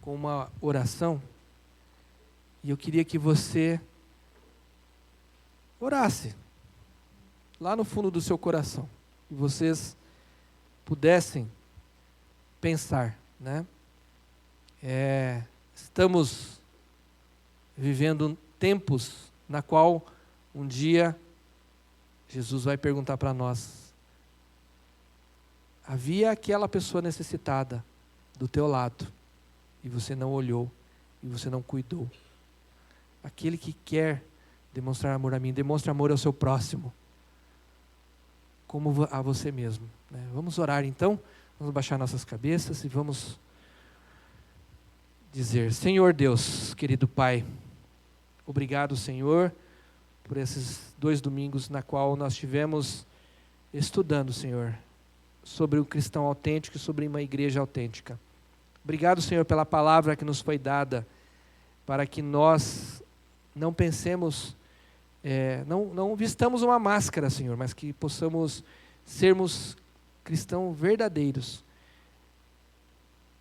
com uma oração, e eu queria que você orasse lá no fundo do seu coração, e vocês pudessem pensar, né? Estamos vivendo tempos na qual um dia Jesus vai perguntar para nós: havia aquela pessoa necessitada do teu lado e você não olhou e você não cuidou. Aquele que quer demonstrar amor a mim, demonstra amor ao seu próximo, como a você mesmo, né? Vamos orar então, vamos baixar nossas cabeças e vamos dizer: Senhor Deus, querido Pai, obrigado, Senhor, por esses 2 domingos na qual nós estivemos estudando, Senhor, sobre o cristão autêntico e sobre uma igreja autêntica. Obrigado, Senhor, pela palavra que nos foi dada, para que nós não pensemos, não vistamos uma máscara, Senhor, mas que possamos sermos cristãos verdadeiros,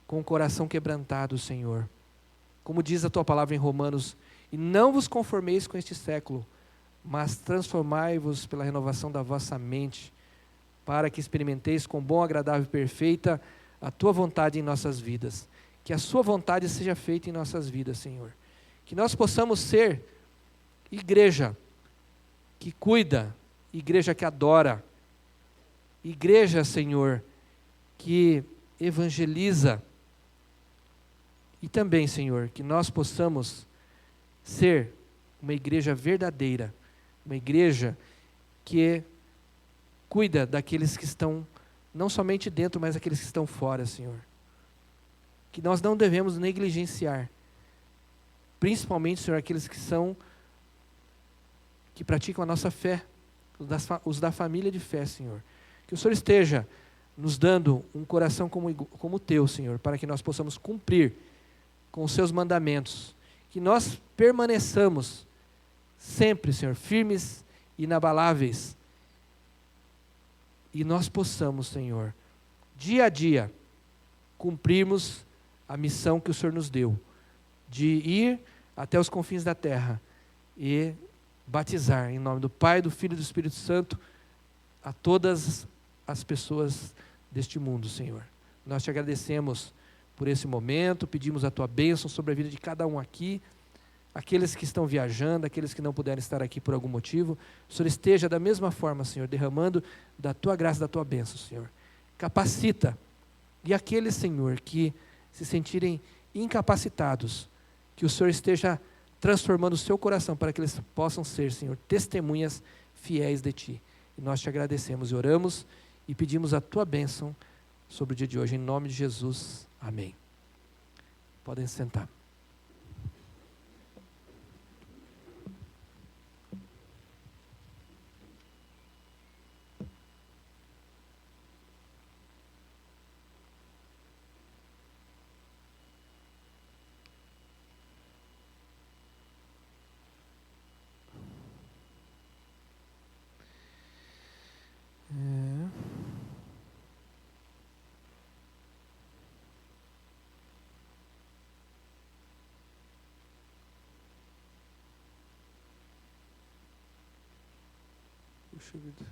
com o coração quebrantado, Senhor. Como diz a Tua palavra em Romanos: e não vos conformeis com este século, mas transformai-vos pela renovação da vossa mente, para que experimenteis com bom, agradável e perfeita a tua vontade em nossas vidas. Que a sua vontade seja feita em nossas vidas, Senhor. Que nós possamos ser igreja que cuida, igreja que adora, igreja, Senhor, que evangeliza. E também, Senhor, que nós possamos ser uma igreja verdadeira, uma igreja que cuida daqueles que estão, não somente dentro, mas aqueles que estão fora, Senhor. Que nós não devemos negligenciar, principalmente, Senhor, aqueles que praticam a nossa fé, os da família de fé, Senhor. Que o Senhor esteja nos dando um coração como o teu, Senhor, para que nós possamos cumprir com os seus mandamentos. Que nós permaneçamos sempre, Senhor, firmes e inabaláveis. E nós possamos, Senhor, dia a dia, cumprirmos a missão que o Senhor nos deu, de ir até os confins da terra e batizar em nome do Pai, do Filho e do Espírito Santo a todas as pessoas deste mundo, Senhor. Nós te agradecemos por esse momento, pedimos a tua bênção sobre a vida de cada um aqui, aqueles que estão viajando, aqueles que não puderem estar aqui por algum motivo. O Senhor esteja da mesma forma, Senhor, derramando da tua graça, da tua bênção, Senhor. Capacita. E aqueles, Senhor, que se sentirem incapacitados, que o Senhor esteja transformando o seu coração para que eles possam ser, Senhor, testemunhas fiéis de Ti. E nós te agradecemos e oramos e pedimos a tua bênção sobre o dia de hoje, em nome de Jesus. Amém. Podem sentar. Puxa vida.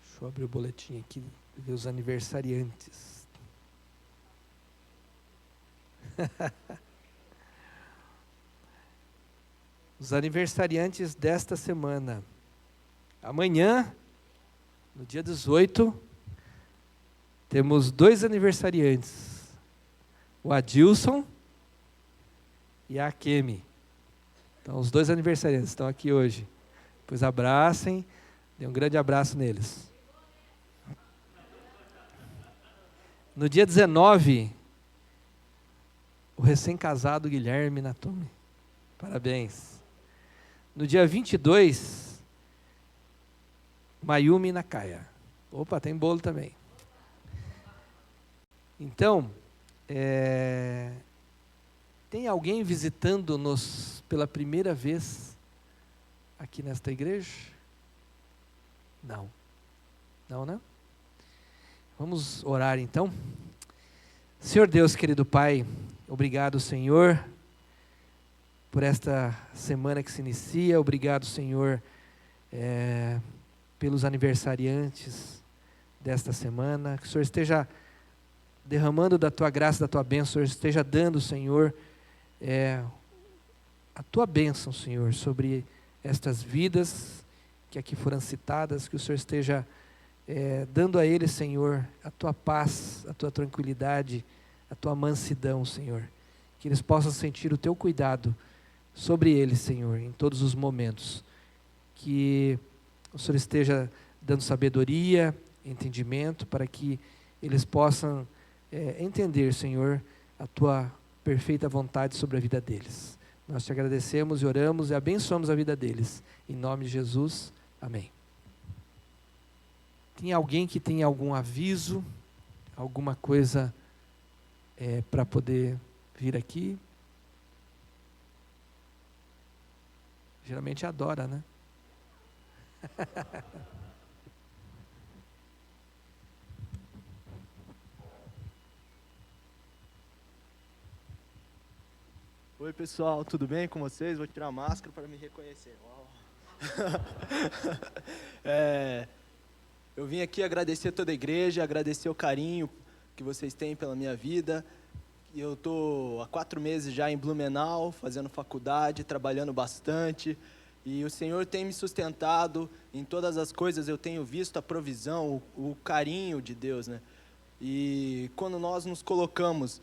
Deixa eu abrir o boletim aqui, ver os aniversariantes. Os aniversariantes desta semana. Amanhã, no dia 18, temos 2 aniversariantes. O Adilson e a Kemi. Então, os 2 aniversariantes estão aqui hoje. Pois abracem, dê um grande abraço neles. No dia 19, o recém-casado Guilherme Natome. Parabéns. No dia 22, Mayumi Nakaya. Opa, tem bolo também. Então, tem alguém visitando-nos pela primeira vez aqui nesta igreja? Não. Não, né? Vamos orar então. Senhor Deus, querido Pai, obrigado, Senhor, por esta semana que se inicia. Obrigado, Senhor, pelos aniversariantes desta semana. Que o Senhor esteja derramando da tua graça, da tua bênção, Senhor, esteja dando, Senhor, a tua bênção, Senhor, sobre estas vidas que aqui foram citadas, que o Senhor esteja dando a eles, Senhor, a tua paz, a tua tranquilidade, a tua mansidão, Senhor, que eles possam sentir o teu cuidado sobre eles, Senhor, em todos os momentos, que o Senhor esteja dando sabedoria, entendimento, para que eles possam entender, Senhor, a tua perfeita vontade sobre a vida deles. Nós te agradecemos e oramos e abençoamos a vida deles. Em nome de Jesus, amém. Tem alguém que tem algum aviso, alguma coisa para poder vir aqui? Geralmente adora, né? Oi, pessoal, tudo bem com vocês? Vou tirar a máscara para me reconhecer. Eu vim aqui agradecer a toda a igreja, agradecer o carinho que vocês têm pela minha vida. Eu estou há 4 meses já em Blumenau, fazendo faculdade, trabalhando bastante. E o Senhor tem me sustentado em todas as coisas. Eu tenho visto a provisão, o carinho de Deus, né? E quando nós nos colocamos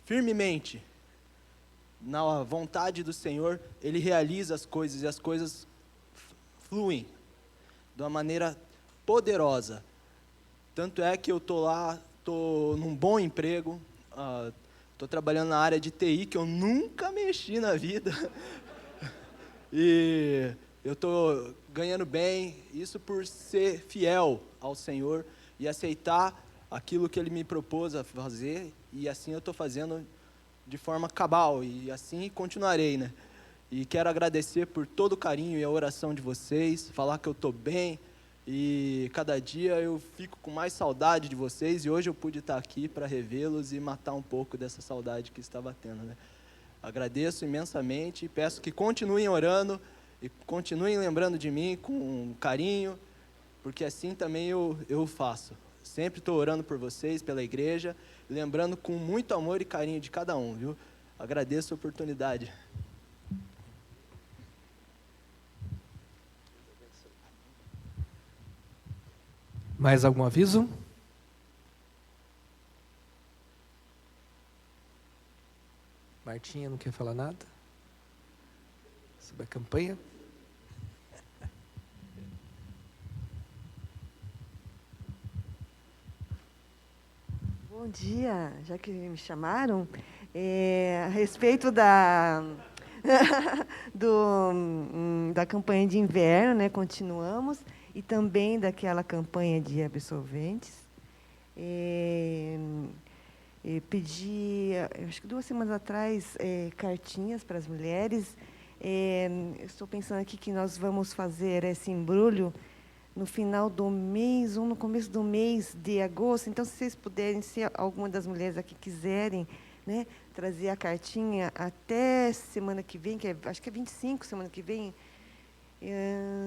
firmemente na vontade do Senhor, Ele realiza as coisas e as coisas fluem de uma maneira poderosa. Tanto é que eu estou num bom emprego, estou trabalhando na área de TI, que eu nunca mexi na vida. E eu estou ganhando bem, isso por ser fiel ao Senhor e aceitar aquilo que Ele me propôs a fazer, e assim eu estou fazendo de forma cabal, e assim continuarei, né? E quero agradecer por todo o carinho e a oração de vocês, falar que eu estou bem, e cada dia eu fico com mais saudade de vocês, e hoje eu pude estar aqui para revê-los e matar um pouco dessa saudade que está batendo, né? Agradeço imensamente e peço que continuem orando e continuem lembrando de mim com carinho, porque assim também eu faço. Sempre estou orando por vocês, pela igreja, lembrando com muito amor e carinho de cada um, viu? Agradeço a oportunidade. Mais algum aviso? Martinha não quer falar nada? Sobre a campanha? Bom dia, já que me chamaram, a respeito da da campanha de inverno, né, continuamos, e também daquela campanha de absolventes. Pedi, acho que 2 semanas atrás, cartinhas para as mulheres. Estou pensando aqui que nós vamos fazer esse embrulho no final do mês ou no começo do mês de agosto. Então, se vocês puderem, se alguma das mulheres aqui quiserem, né, trazer a cartinha até semana que vem, acho que é 25, semana que vem.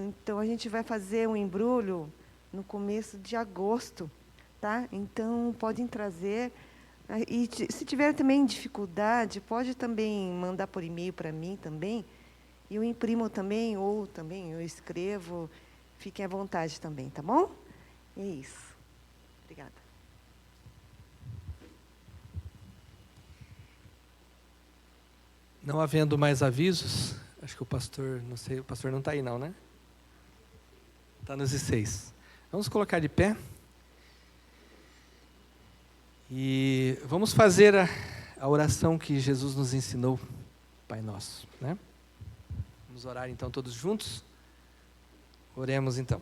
Então, a gente vai fazer um embrulho no começo de agosto, tá? Então, podem trazer. E se tiver também dificuldade, pode também mandar por e-mail para mim também. E eu imprimo também, ou também eu escrevo. Fiquem à vontade também, tá bom? É isso. Obrigada. Não havendo mais avisos, acho que o pastor, não sei, o pastor não está aí não, né? Está nos I6. Vamos colocar de pé. E vamos fazer a oração que Jesus nos ensinou, Pai Nosso, né? Vamos orar então todos juntos? Oremos então.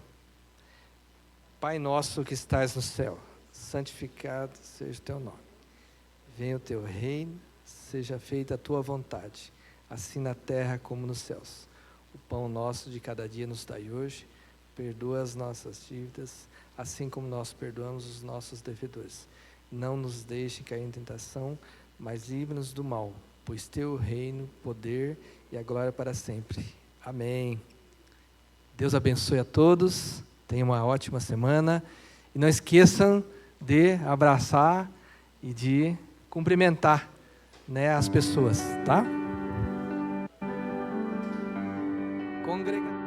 Pai nosso que estás no céu, santificado seja o teu nome. Venha o teu reino, seja feita a tua vontade, assim na terra como nos céus. O pão nosso de cada dia nos dai hoje, perdoa as nossas dívidas, assim como nós perdoamos os nossos devedores. Não nos deixe cair em tentação, mas livre-nos do mal, pois teu o reino, o poder e a glória para sempre. Amém. Deus abençoe a todos, tenham uma ótima semana e não esqueçam de abraçar e de cumprimentar, né, as pessoas, tá? Congregação.